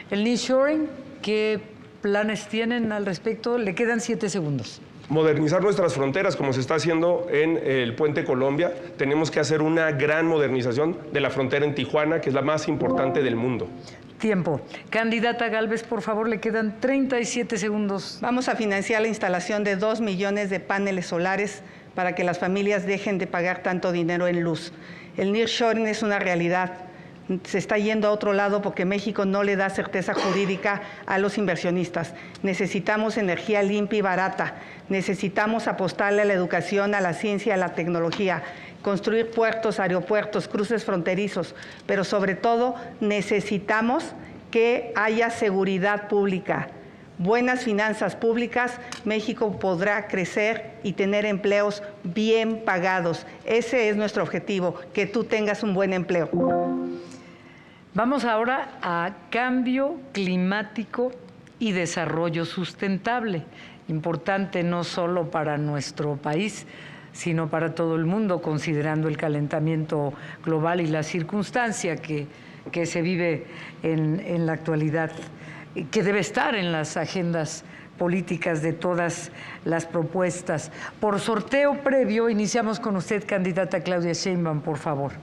El nearshoring, ¿qué planes tienen al respecto? Le quedan 7 segundos. Modernizar nuestras fronteras, como se está haciendo en el Puente Colombia. Tenemos que hacer una gran modernización de la frontera en Tijuana, que es la más importante del mundo. Tiempo. Candidata Gálvez, por favor, le quedan 37 segundos. Vamos a financiar la instalación de 2 millones de paneles solares para que las familias dejen de pagar tanto dinero en luz. El nearshoring es una realidad. Se está yendo a otro lado porque México no le da certeza jurídica a los inversionistas. Necesitamos energía limpia y barata. Necesitamos apostarle a la educación, a la ciencia, a la tecnología, construir puertos, aeropuertos, cruces fronterizos, pero sobre todo necesitamos que haya seguridad pública. Buenas finanzas públicas, México podrá crecer y tener empleos bien pagados. Ese es nuestro objetivo, que tú tengas un buen empleo. Vamos ahora a cambio climático y desarrollo sustentable. Importante no solo para nuestro país, sino para todo el mundo, considerando el calentamiento global y la circunstancia que se vive en la actualidad, que debe estar en las agendas políticas de todas las propuestas. Por sorteo previo, iniciamos con usted, candidata Claudia Sheinbaum, por favor.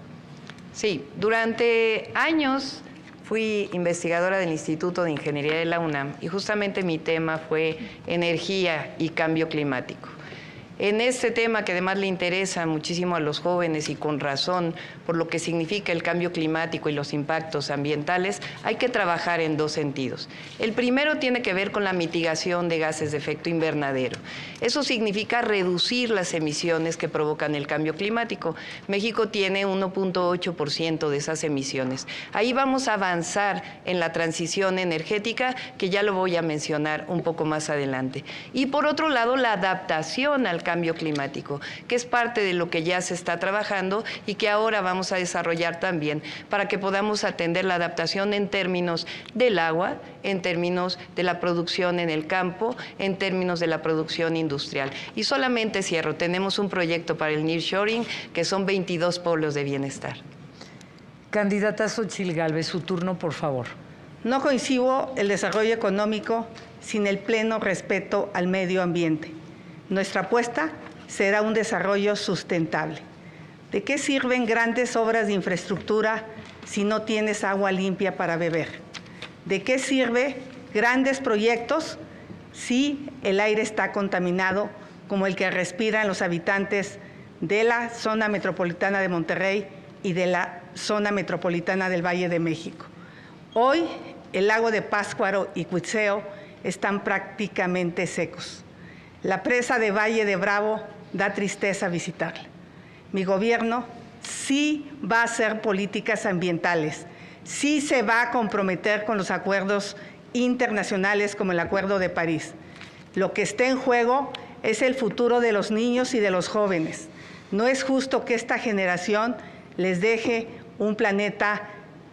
Sí, durante años fui investigadora del Instituto de Ingeniería de la UNAM y justamente mi tema fue energía y cambio climático. En este tema, que además le interesa muchísimo a los jóvenes y con razón por lo que significa el cambio climático y los impactos ambientales, hay que trabajar en 2 sentidos. El primero tiene que ver con la mitigación de gases de efecto invernadero. Eso significa reducir las emisiones que provocan el cambio climático. México tiene 1.8% de esas emisiones. Ahí vamos a avanzar en la transición energética, que ya lo voy a mencionar un poco más adelante. Y por otro lado, la adaptación al cambio climático, que es parte de lo que ya se está trabajando y que ahora vamos a desarrollar también para que podamos atender la adaptación en términos del agua, en términos de la producción en el campo, en términos de la producción industrial. Y solamente cierro, tenemos un proyecto para el nearshoring que son 22 polos de bienestar. Candidata Xóchitl Gálvez, su turno, por favor. No concibo el desarrollo económico sin el pleno respeto al medio ambiente. Nuestra apuesta será un desarrollo sustentable. ¿De qué sirven grandes obras de infraestructura si no tienes agua limpia para beber? ¿De qué sirve grandes proyectos si el aire está contaminado, como el que respiran los habitantes de la zona metropolitana de Monterrey y de la zona metropolitana del Valle de México? Hoy, el lago de Pátzcuaro y Cuitzeo están prácticamente secos. La presa de Valle de Bravo da tristeza visitarla. Mi gobierno sí va a hacer políticas ambientales, sí se va a comprometer con los acuerdos internacionales como el Acuerdo de París. Lo que está en juego es el futuro de los niños y de los jóvenes. No es justo que esta generación les deje un planeta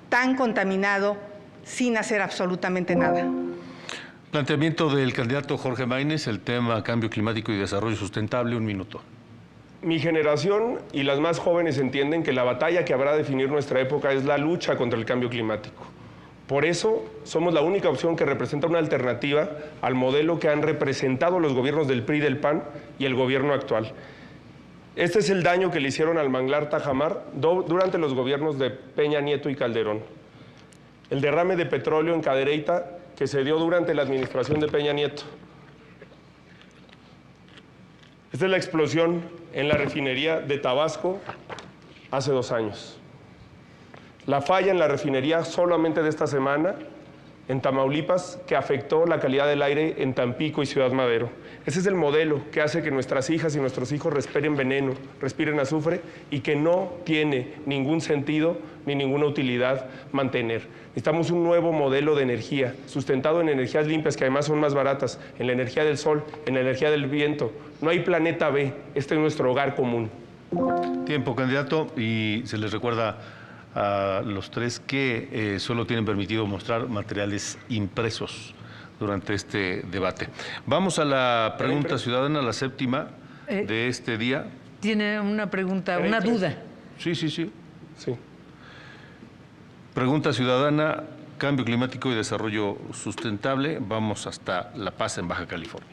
tan contaminado sin hacer absolutamente nada. Planteamiento del candidato Jorge Maínez, el tema cambio climático y desarrollo sustentable, 1 minuto. Mi generación y las más jóvenes entienden que la batalla que habrá de definir nuestra época es la lucha contra el cambio climático. Por eso somos la única opción que representa una alternativa al modelo que han representado los gobiernos del PRI, del PAN y el gobierno actual. Este es el daño que le hicieron al manglar Tajamar durante los gobiernos de Peña Nieto y Calderón. El derrame de petróleo en Cadereyta que se dio durante la administración de Peña Nieto. Esta es la explosión en la refinería de Tabasco hace 2 años. La falla en la refinería solamente de esta semana en Tamaulipas que afectó la calidad del aire en Tampico y Ciudad Madero. Ese es el modelo que hace que nuestras hijas y nuestros hijos respiren veneno, respiren azufre y que no tiene ningún sentido ni ninguna utilidad mantener. Necesitamos un nuevo modelo de energía, sustentado en energías limpias que además son más baratas, en la energía del sol, en la energía del viento. No hay planeta B, este es nuestro hogar común. Tiempo, candidato, y se les recuerda a los tres que solo tienen permitido mostrar materiales impresos durante este debate. Vamos a la pregunta ciudadana, la séptima de este día. Tiene una pregunta, una duda. Sí. Pregunta ciudadana, cambio climático y desarrollo sustentable. Vamos hasta La Paz, en Baja California.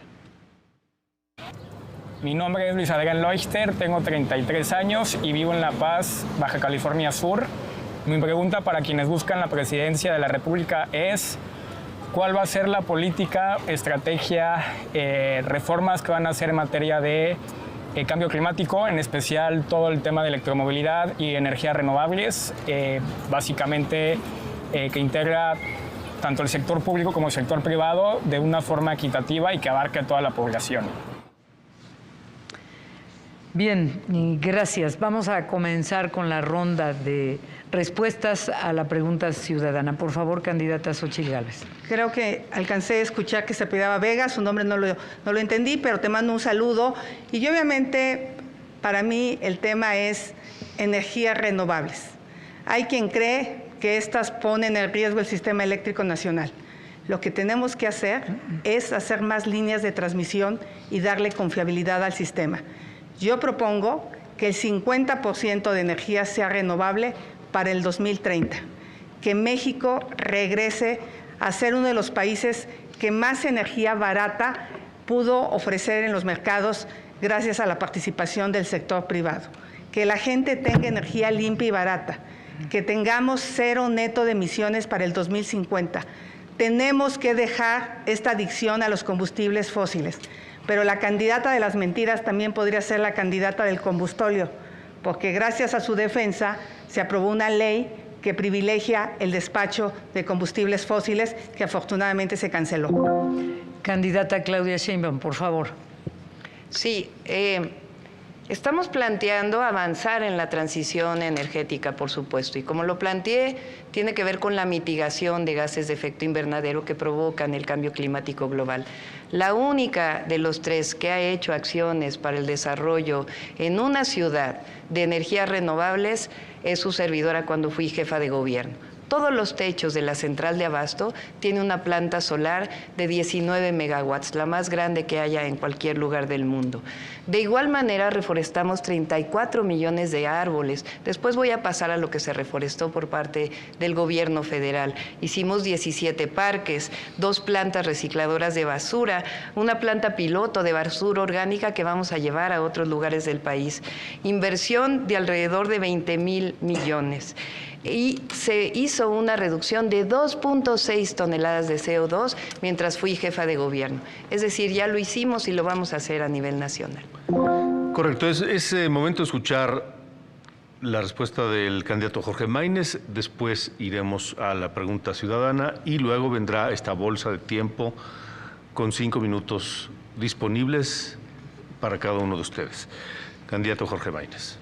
Mi nombre es Luis Adrián Leuchter, tengo 33 años y vivo en La Paz, Baja California Sur. Mi pregunta para quienes buscan la presidencia de la República es: ¿cuál va a ser la política, estrategia, reformas que van a hacer en materia de cambio climático, en especial todo el tema de electromovilidad y energías renovables, básicamente que integra tanto el sector público como el sector privado de una forma equitativa y que abarque a toda la población? Bien, gracias. Vamos a comenzar con la ronda de respuestas a la pregunta ciudadana. Por favor, candidata Xóchitl Gálvez. Creo que alcancé a escuchar que se apellidaba Vega, su nombre no lo entendí, pero te mando un saludo. Y obviamente, para mí, el tema es energías renovables. Hay quien cree que estas ponen en riesgo el sistema eléctrico nacional. Lo que tenemos que hacer es hacer más líneas de transmisión y darle confiabilidad al sistema. Yo propongo que el 50% de energía sea renovable para el 2030, que México regrese a ser uno de los países que más energía barata pudo ofrecer en los mercados gracias a la participación del sector privado, que la gente tenga energía limpia y barata, que tengamos 0 neto de emisiones para el 2050. Tenemos que dejar esta adicción a los combustibles fósiles. Pero la candidata de las mentiras también podría ser la candidata del combustóleo, porque gracias a su defensa se aprobó una ley que privilegia el despacho de combustibles fósiles, que afortunadamente se canceló. Candidata Claudia Sheinbaum, por favor. Sí, estamos planteando avanzar en la transición energética, por supuesto, y como lo planteé, tiene que ver con la mitigación de gases de efecto invernadero que provocan el cambio climático global. La única de los tres que ha hecho acciones para el desarrollo en una ciudad de energías renovables es su servidora cuando fui jefa de gobierno. Todos los techos de la central de abasto tiene una planta solar de 19 megawatts, la más grande que haya en cualquier lugar del mundo. De igual manera, reforestamos 34 millones de árboles. Después voy a pasar a lo que se reforestó por parte del gobierno federal. Hicimos 17 parques, 2 plantas recicladoras de basura, una planta piloto de basura orgánica que vamos a llevar a otros lugares del país. Inversión de alrededor de 20,000 millones. Y se hizo una reducción de 2.6 toneladas de CO2 mientras fui jefa de gobierno. Es decir, ya lo hicimos y lo vamos a hacer a nivel nacional. Correcto, es momento de escuchar la respuesta del candidato Jorge Maínez, después iremos a la pregunta ciudadana y luego vendrá esta bolsa de tiempo con 5 minutos disponibles para cada uno de ustedes. Candidato Jorge Maínez.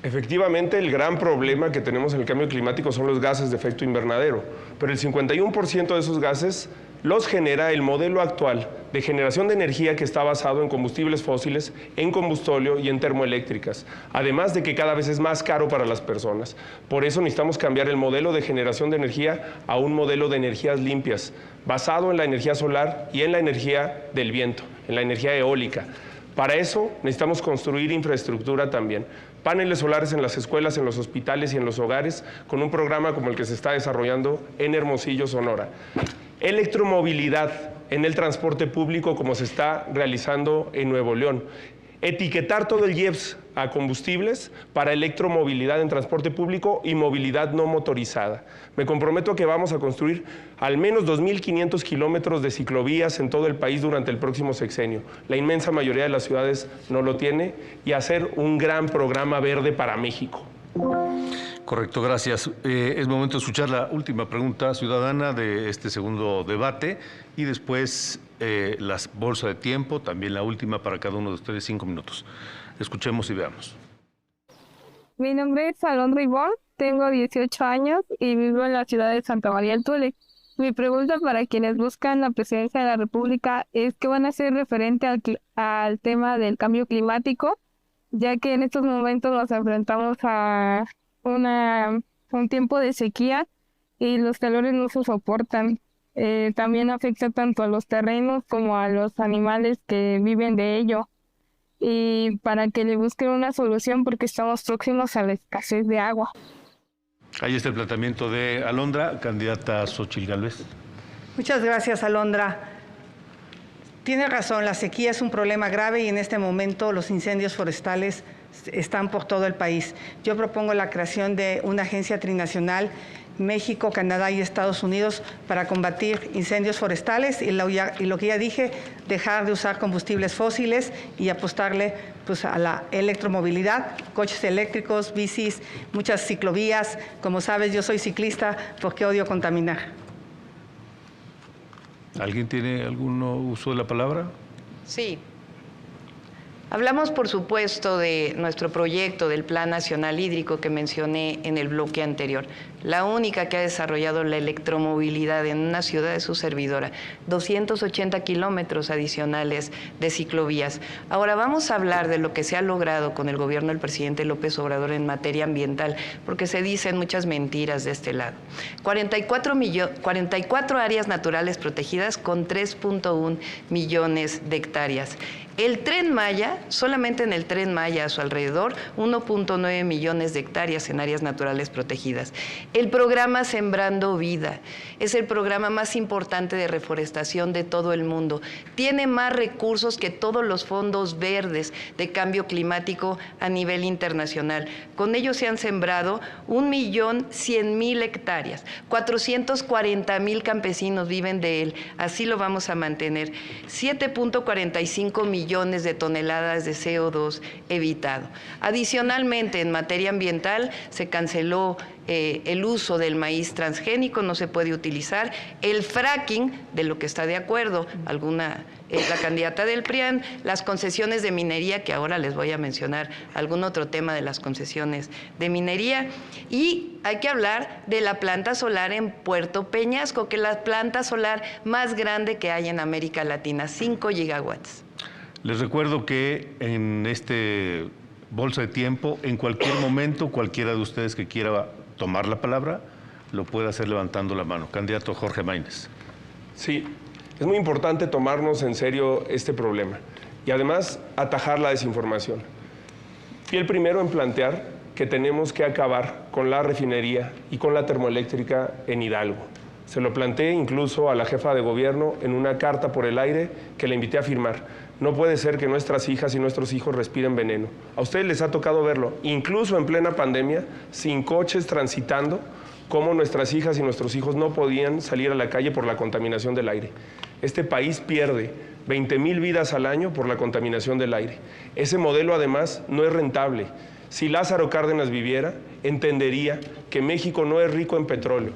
Efectivamente, el gran problema que tenemos en el cambio climático son los gases de efecto invernadero, pero el 51% de esos gases los genera el modelo actual de generación de energía que está basado en combustibles fósiles, en combustóleo y en termoeléctricas, además de que cada vez es más caro para las personas. Por eso necesitamos cambiar el modelo de generación de energía a un modelo de energías limpias, basado en la energía solar y en la energía del viento, en la energía eólica. Para eso necesitamos construir infraestructura también. Paneles solares en las escuelas, en los hospitales y en los hogares, con un programa como el que se está desarrollando en Hermosillo, Sonora. Electromovilidad en el transporte público, como se está realizando en Nuevo León. Etiquetar todo el IEPS a combustibles para electromovilidad en transporte público y movilidad no motorizada. Me comprometo a que vamos a construir al menos 2.500 kilómetros de ciclovías en todo el país durante el próximo sexenio. La inmensa mayoría de las ciudades no lo tiene, y hacer un gran programa verde para México. Correcto, gracias. Es momento de escuchar la última pregunta ciudadana de este segundo debate y después la bolsa de tiempo, también la última para cada uno de ustedes, 5 minutos. Escuchemos y veamos. Mi nombre es Alondra Ivonne, tengo 18 años y vivo en la ciudad de Santa María del Tule. Mi pregunta para quienes buscan la presidencia de la República es qué van a hacer referente al tema del cambio climático, ya que en estos momentos nos enfrentamos a un tiempo de sequía y los calores no se soportan. También afecta tanto a los terrenos como a los animales que viven de ello. Y para que le busquen una solución porque estamos próximos a la escasez de agua. Ahí está el planteamiento de Alondra, candidata Xóchitl Gálvez. Muchas gracias, Alondra. Tiene razón, la sequía es un problema grave y en este momento los incendios forestales están por todo el país. Yo propongo la creación de una agencia trinacional, México, Canadá y Estados Unidos, para combatir incendios forestales y lo que ya dije, dejar de usar combustibles fósiles y apostarle pues, a la electromovilidad, coches eléctricos, bicis, muchas ciclovías. Como sabes, yo soy ciclista porque odio contaminar. ¿Alguien tiene algún uso de la palabra? Sí. Hablamos, por supuesto, de nuestro proyecto del Plan Nacional Hídrico que mencioné en el bloque anterior. La única que ha desarrollado la electromovilidad en una ciudad de su servidora. 280 kilómetros adicionales de ciclovías. Ahora vamos a hablar de lo que se ha logrado con el gobierno del presidente López Obrador en materia ambiental, porque se dicen muchas mentiras de este lado. 44 áreas naturales protegidas con 3.1 millones de hectáreas. El Tren Maya, solamente en el Tren Maya a su alrededor, 1.9 millones de hectáreas en áreas naturales protegidas. El programa Sembrando Vida es el programa más importante de reforestación de todo el mundo. Tiene más recursos que todos los fondos verdes de cambio climático a nivel internacional. Con ello se han sembrado 1.100.000 hectáreas. 440.000 campesinos viven de él. Así lo vamos a mantener. 7.45 millones de toneladas de CO2 evitado. Adicionalmente, en materia ambiental, se canceló el uso del maíz transgénico, no se puede utilizar. El fracking, de lo que está de acuerdo la candidata del PRIAN, las concesiones de minería, que ahora les voy a mencionar algún otro tema de las concesiones de minería. Y hay que hablar de la planta solar en Puerto Peñasco, que es la planta solar más grande que hay en América Latina, 5 gigawatts. Les recuerdo que en este bolsa de tiempo, en cualquier momento, cualquiera de ustedes que quiera tomar la palabra lo puede hacer levantando la mano. Candidato Jorge Maínez. Sí, es muy importante tomarnos en serio este problema y además atajar la desinformación. Fui el primero en plantear que tenemos que acabar con la refinería y con la termoeléctrica en Hidalgo. Se lo planteé incluso a la jefa de gobierno en una carta por el aire que le invité a firmar. No puede ser que nuestras hijas y nuestros hijos respiren veneno. A ustedes les ha tocado verlo, incluso en plena pandemia, sin coches transitando, cómo nuestras hijas y nuestros hijos no podían salir a la calle por la contaminación del aire. Este país pierde 20,000 vidas al año por la contaminación del aire. Ese modelo además no es rentable. Si Lázaro Cárdenas viviera, entendería que México no es rico en petróleo.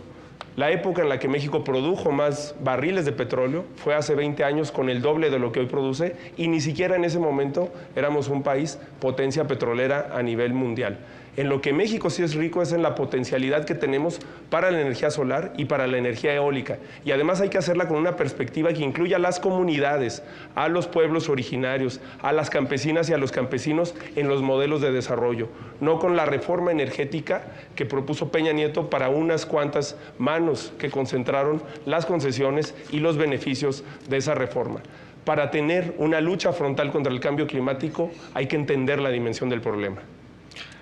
La época en la que México produjo más barriles de petróleo fue hace 20 años con el doble de lo que hoy produce y ni siquiera en ese momento éramos un país potencia petrolera a nivel mundial. En lo que México sí es rico es en la potencialidad que tenemos para la energía solar y para la energía eólica. Y además hay que hacerla con una perspectiva que incluya a las comunidades, a los pueblos originarios, a las campesinas y a los campesinos en los modelos de desarrollo, no con la reforma energética que propuso Peña Nieto para unas cuantas manos que concentraron las concesiones y los beneficios de esa reforma. Para tener una lucha frontal contra el cambio climático hay que entender la dimensión del problema.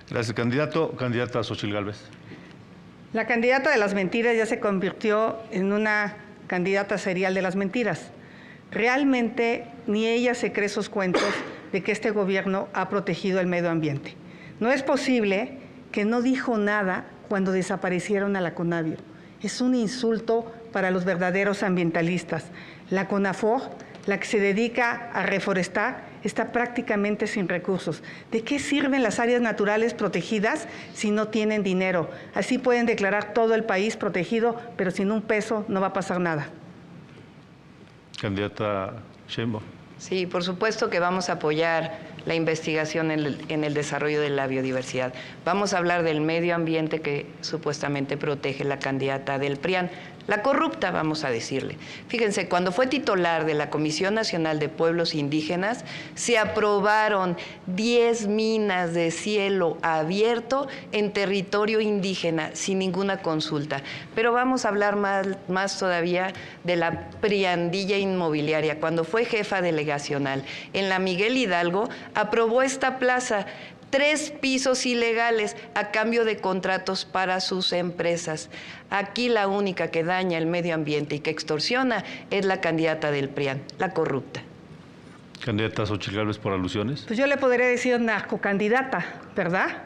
Gracias, candidato. Candidata Xóchitl Gálvez. La candidata de las mentiras ya se convirtió en una candidata serial de las mentiras. Realmente ni ella se cree esos cuentos de que este gobierno ha protegido el medio ambiente. No es posible que no dijo nada cuando desaparecieron a la Conavio. Es un insulto para los verdaderos ambientalistas. La CONAFOR, la que se dedica a reforestar, está prácticamente sin recursos. ¿De qué sirven las áreas naturales protegidas si no tienen dinero? Así pueden declarar todo el país protegido, pero sin un peso no va a pasar nada. Candidata Sheinbaum. Sí, por supuesto que vamos a apoyar la investigación en el desarrollo de la biodiversidad. Vamos a hablar del medio ambiente que supuestamente protege la candidata del PRIAN. La corrupta, vamos a decirle. Fíjense, cuando fue titular de la Comisión Nacional de Pueblos Indígenas, se aprobaron 10 minas de cielo abierto en territorio indígena, sin ninguna consulta. Pero vamos a hablar más todavía de la priandilla inmobiliaria. Cuando fue jefa delegacional en la Miguel Hidalgo, aprobó esta plaza, 3 pisos ilegales a cambio de contratos para sus empresas. Aquí la única que daña el medio ambiente y que extorsiona es la candidata del PRIAN, la corrupta. Candidata Xóchitl Gálvez, por alusiones. Pues yo le podría decir narcocandidata, ¿verdad?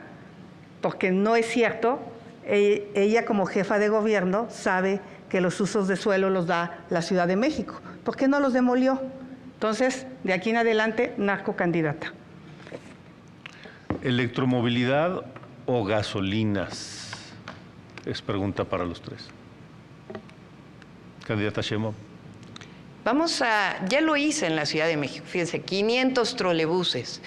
Porque no es cierto. Ella como jefa de gobierno sabe que los usos de suelo los da la Ciudad de México. ¿Por qué no los demolió? Entonces, de aquí en adelante, narcocandidata. ¿Electromovilidad o gasolinas? Es pregunta para los tres. Candidata Sheinbaum. Ya lo hice en la Ciudad de México, fíjense, 500 trolebuses,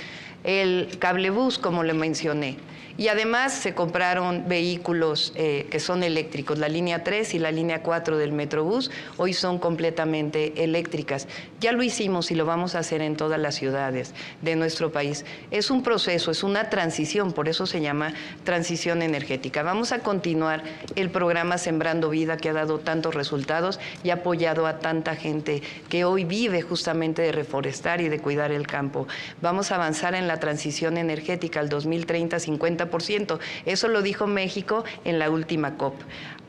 el cablebús, como le mencioné. Y además se compraron vehículos que son eléctricos. La línea 3 y la línea 4 del Metrobús hoy son completamente eléctricas. Ya lo hicimos y lo vamos a hacer en todas las ciudades de nuestro país. Es un proceso, es una transición, por eso se llama transición energética. Vamos a continuar el programa Sembrando Vida, que ha dado tantos resultados y ha apoyado a tanta gente que hoy vive justamente de reforestar y de cuidar el campo. Vamos a avanzar en la transición energética al 2030, 50%. Eso lo dijo México en la última COP.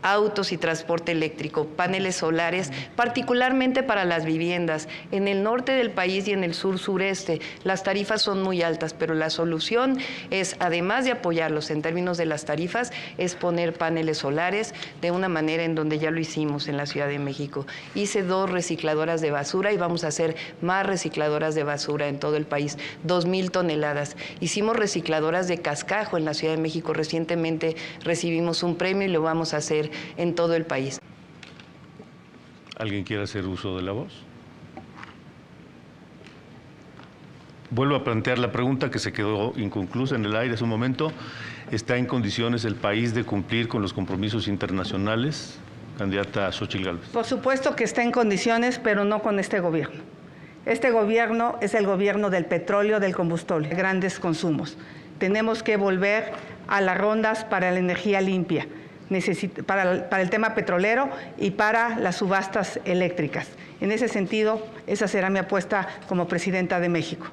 Autos y transporte eléctrico, paneles solares, particularmente para las viviendas. En el norte del país y en el sur-sureste las tarifas son muy altas, pero la solución es, además de apoyarlos en términos de las tarifas, es poner paneles solares de una manera en donde ya lo hicimos en la Ciudad de México. Hice 2 recicladoras de basura y vamos a hacer más recicladoras de basura en todo el país, 2,000 toneladas. Hicimos recicladoras de cascajo en la Ciudad de México. Recientemente recibimos un premio y lo vamos a hacer en todo el país. ¿Alguien quiere hacer uso de la voz? Vuelvo a plantear la pregunta que se quedó inconclusa en el aire hace un momento. ¿Está en condiciones el país de cumplir con los compromisos internacionales? Candidata Xóchitl Gálvez. Por supuesto que está en condiciones, pero no con este gobierno. Este gobierno es el gobierno del petróleo, del combustible, de grandes consumos. Tenemos que volver a las rondas para la energía limpia. para el tema petrolero y para las subastas eléctricas. En ese sentido, esa será mi apuesta como presidenta de México.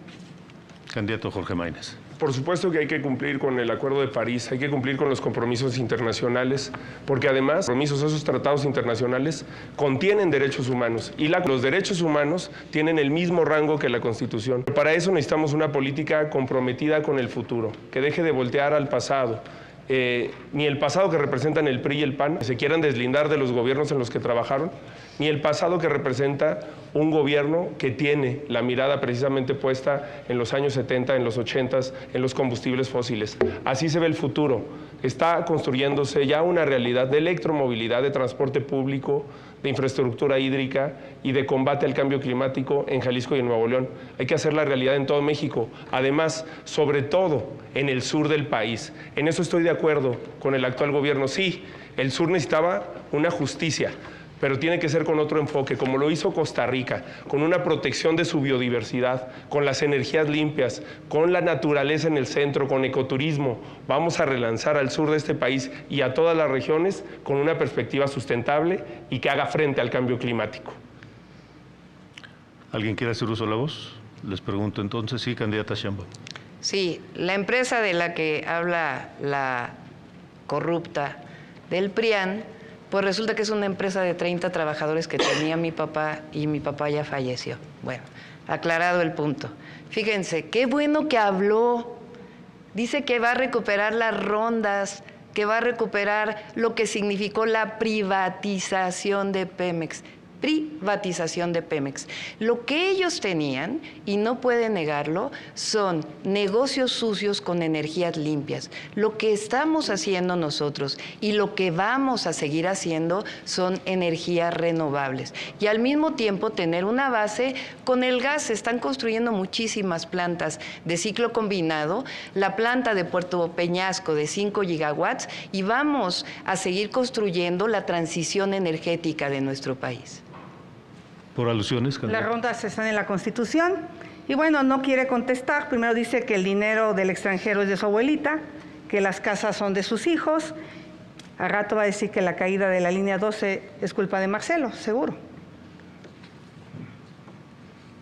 Candidato Jorge Maínez. Por supuesto que hay que cumplir con el Acuerdo de París, hay que cumplir con los compromisos internacionales, porque además esos tratados internacionales contienen derechos humanos y los derechos humanos tienen el mismo rango que la Constitución. Para eso necesitamos una política comprometida con el futuro, que deje de voltear al pasado. Ni el pasado que representan el PRI y el PAN se quieran deslindar de los gobiernos en los que trabajaron, ni el pasado que representa un gobierno que tiene la mirada precisamente puesta en los años 70, en los 80, en los combustibles fósiles. Así se ve el futuro. Está construyéndose ya una realidad de electromovilidad, de transporte público, de infraestructura hídrica y de combate al cambio climático en Jalisco y en Nuevo León. Hay que hacer la realidad en todo México, además, sobre todo en el sur del país. En eso estoy de acuerdo con el actual gobierno. Sí, el sur necesitaba una justicia, pero tiene que ser con otro enfoque, como lo hizo Costa Rica, con una protección de su biodiversidad, con las energías limpias, con la naturaleza en el centro, con ecoturismo. Vamos a relanzar al sur de este país y a todas las regiones con una perspectiva sustentable y que haga frente al cambio climático. ¿Alguien quiere hacer uso de la voz? Les pregunto entonces. Sí, candidata Sheinbaum. Sí, la empresa de la que habla la corrupta del PRIAN, pues resulta que es una empresa de 30 trabajadores que tenía mi papá y mi papá ya falleció. Bueno, aclarado el punto. Fíjense, qué bueno que habló. Dice que va a recuperar las rondas, que va a recuperar lo que significó la privatización de Pemex. Privatización de Pemex. Lo que ellos tenían, y no pueden negarlo, son negocios sucios con energías limpias. Lo que estamos haciendo nosotros y lo que vamos a seguir haciendo son energías renovables. Y al mismo tiempo tener una base con el gas. Se están construyendo muchísimas plantas de ciclo combinado, la planta de Puerto Peñasco de 5 gigawatts, y vamos a seguir construyendo la transición energética de nuestro país. Por alusiones, Las rondas están en la Constitución y bueno, no quiere contestar. Primero dice que el dinero del extranjero es de su abuelita, que las casas son de sus hijos. Al rato va a decir que la caída de la línea 12 es culpa de Marcelo, seguro.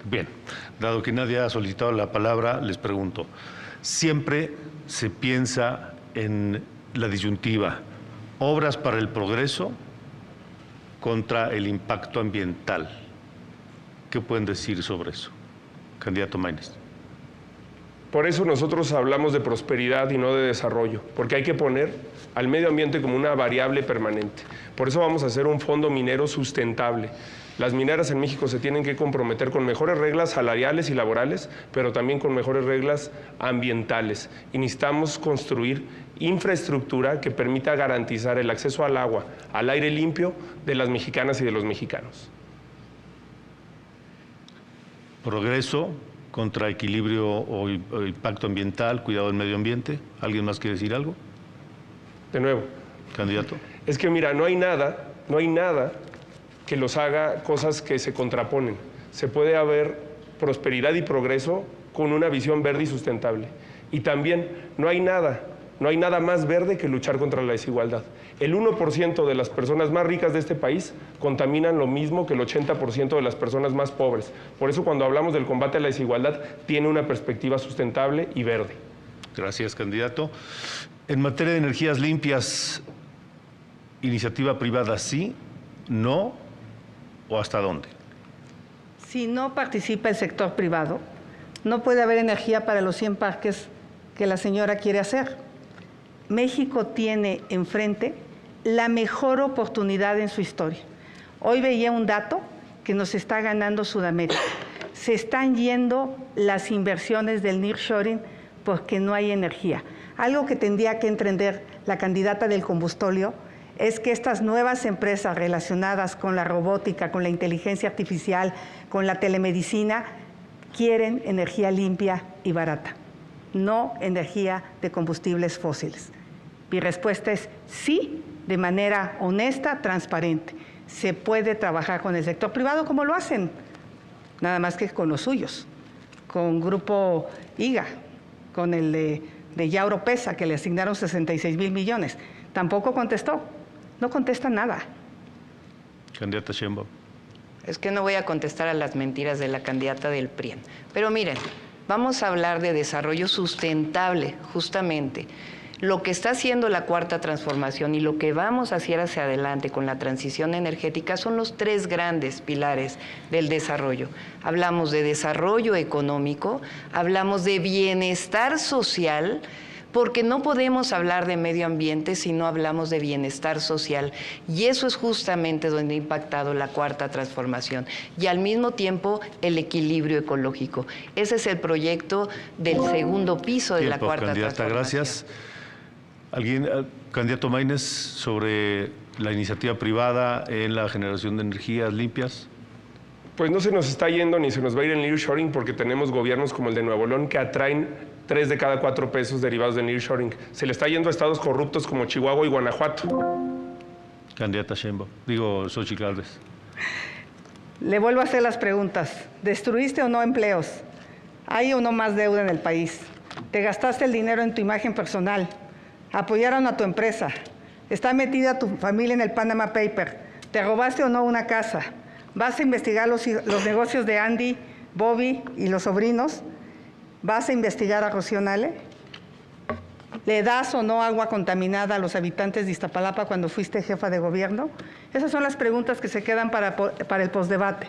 Bien, dado que nadie ha solicitado la palabra, les pregunto. Siempre se piensa en la disyuntiva, obras para el progreso contra el impacto ambiental. ¿Qué pueden decir sobre eso? Candidato Maínez. Por eso nosotros hablamos de prosperidad y no de desarrollo, porque hay que poner al medio ambiente como una variable permanente. Por eso vamos a hacer un fondo minero sustentable. Las mineras en México se tienen que comprometer con mejores reglas salariales y laborales, pero también con mejores reglas ambientales. Y necesitamos construir infraestructura que permita garantizar el acceso al agua, al aire limpio de las mexicanas y de los mexicanos. Progreso contra equilibrio o impacto ambiental, cuidado del medio ambiente. ¿Alguien más quiere decir algo? De nuevo. Candidato. Es que mira, no hay nada que los haga cosas que se contraponen. Se puede haber prosperidad y progreso con una visión verde y sustentable. Y también no hay nada más verde que luchar contra la desigualdad. El 1% de las personas más ricas de este país contaminan lo mismo que el 80% de las personas más pobres. Por eso cuando hablamos del combate a la desigualdad, tiene una perspectiva sustentable y verde. Gracias, candidato. En materia de energías limpias, ¿iniciativa privada sí, no o hasta dónde? Si no participa el sector privado, no puede haber energía para los 100 parques que la señora quiere hacer. México tiene enfrente la mejor oportunidad en su historia. Hoy veía un dato que nos está ganando Sudamérica. Se están yendo las inversiones del nearshoring porque no hay energía. Algo que tendría que entender la candidata del combustóleo es que estas nuevas empresas relacionadas con la robótica, con la inteligencia artificial, con la telemedicina, quieren energía limpia y barata, no energía de combustibles fósiles. Mi respuesta es sí, de manera honesta, transparente. Se puede trabajar con el sector privado como lo hacen, nada más que con los suyos, con Grupo IGA, con el de Yauro Pesa, que le asignaron 66,000 millones. Tampoco contestó. No contesta nada. Candidata Sheinbaum. Es que no voy a contestar a las mentiras de la candidata del PRIAN. Pero miren, vamos a hablar de desarrollo sustentable, justamente. Lo que está haciendo la Cuarta Transformación y lo que vamos a hacer hacia adelante con la transición energética son los tres grandes pilares del desarrollo. Hablamos de desarrollo económico, hablamos de bienestar social, porque no podemos hablar de medio ambiente si no hablamos de bienestar social. Y eso es justamente donde ha impactado la Cuarta Transformación. Y al mismo tiempo, el equilibrio ecológico. Ese es el proyecto del segundo piso de la Cuarta Transformación. Gracias. ¿Alguien, candidato Maínez, sobre la iniciativa privada en la generación de energías limpias? Pues no se nos está yendo ni se nos va a ir el nearshoring porque tenemos gobiernos como el de Nuevo León que atraen 3 de cada 4 pesos derivados del nearshoring. Se le está yendo a estados corruptos como Chihuahua y Guanajuato. Candidata Sheinbaum, Xochitl Gálvez. Le vuelvo a hacer las preguntas. ¿Destruiste o no empleos? ¿Hay o no más deuda en el país? ¿Te gastaste el dinero en tu imagen personal? ¿Apoyaron a tu empresa? ¿Está metida tu familia en el Panama Paper? ¿Te robaste o no una casa? ¿Vas a investigar los negocios de Andy, Bobby y los sobrinos? ¿Vas a investigar a Rocío Nale? ¿Le das o no agua contaminada a los habitantes de Iztapalapa cuando fuiste jefa de gobierno? Esas son las preguntas que se quedan para el postdebate.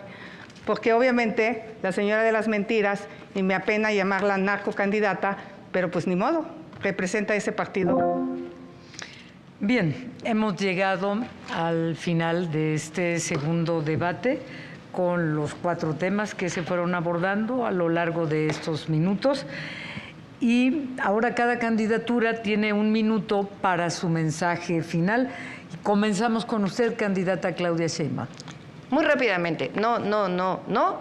Porque obviamente la señora de las mentiras, y me apena llamarla narcocandidata, pero pues ni modo, representa ese partido. Bien, hemos llegado al final de este segundo debate con los 4 temas que se fueron abordando a lo largo de estos minutos. Y ahora cada candidatura tiene 1 minuto para su mensaje final. Comenzamos con usted, candidata Claudia Sheinbaum. Muy rápidamente, no,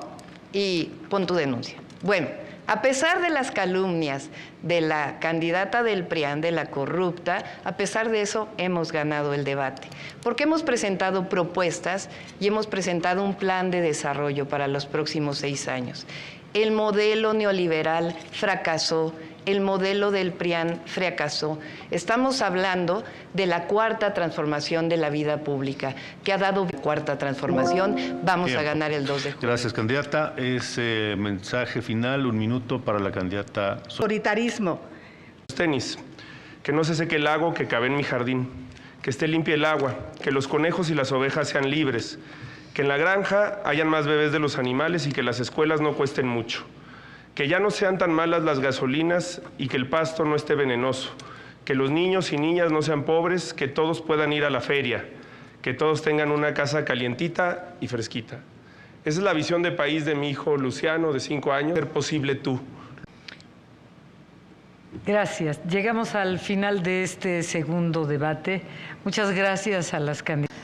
y pon tu denuncia. Bueno, a pesar de las calumnias de la candidata del PRIAN, de la corrupta, a pesar de eso hemos ganado el debate, porque hemos presentado propuestas y hemos presentado un plan de desarrollo para los próximos 6 años. El modelo neoliberal fracasó, el modelo del PRIAN fracasó. Estamos hablando de la Cuarta Transformación de la vida pública, que ha dado Cuarta Transformación. Vamos a ganar el 2 de junio. Gracias, candidata. Ese mensaje final, 1 minuto para la candidata. Autoritarismo. Tenis, que no se seque el lago que cabe en mi jardín, que esté limpia el agua, que los conejos y las ovejas sean libres, que en la granja hayan más bebés de los animales y que las escuelas no cuesten mucho. Que ya no sean tan malas las gasolinas y que el pasto no esté venenoso, que los niños y niñas no sean pobres, que todos puedan ir a la feria, que todos tengan una casa calientita y fresquita. Esa es la visión de país de mi hijo Luciano, de 5 años. Ser posible tú. Gracias. Llegamos al final de este segundo debate. Muchas gracias a las candidatas.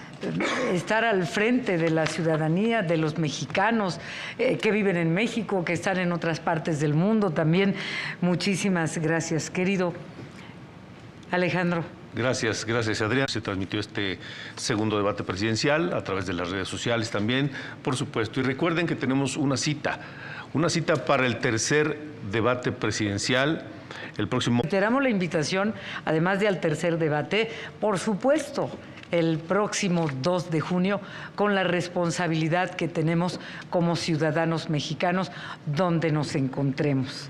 Estar al frente de la ciudadanía, de los mexicanos que viven en México, que están en otras partes del mundo también. Muchísimas gracias, querido Alejandro. Gracias, Adrián. Se transmitió este segundo debate presidencial a través de las redes sociales también, por supuesto. Y recuerden que tenemos una cita para el tercer debate presidencial el próximo. Reiteramos la invitación, además de al tercer debate, por supuesto, el próximo 2 de junio, con la responsabilidad que tenemos como ciudadanos mexicanos donde nos encontremos.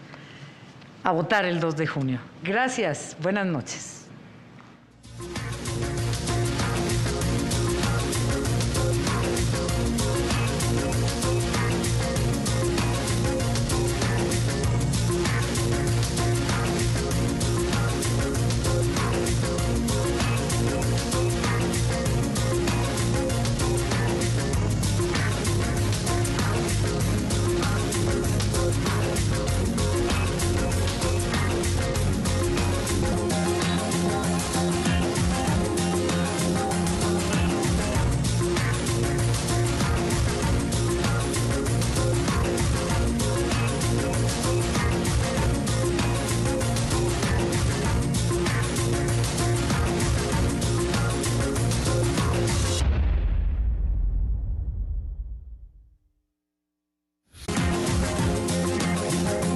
A votar el 2 de junio. Gracias. Buenas noches.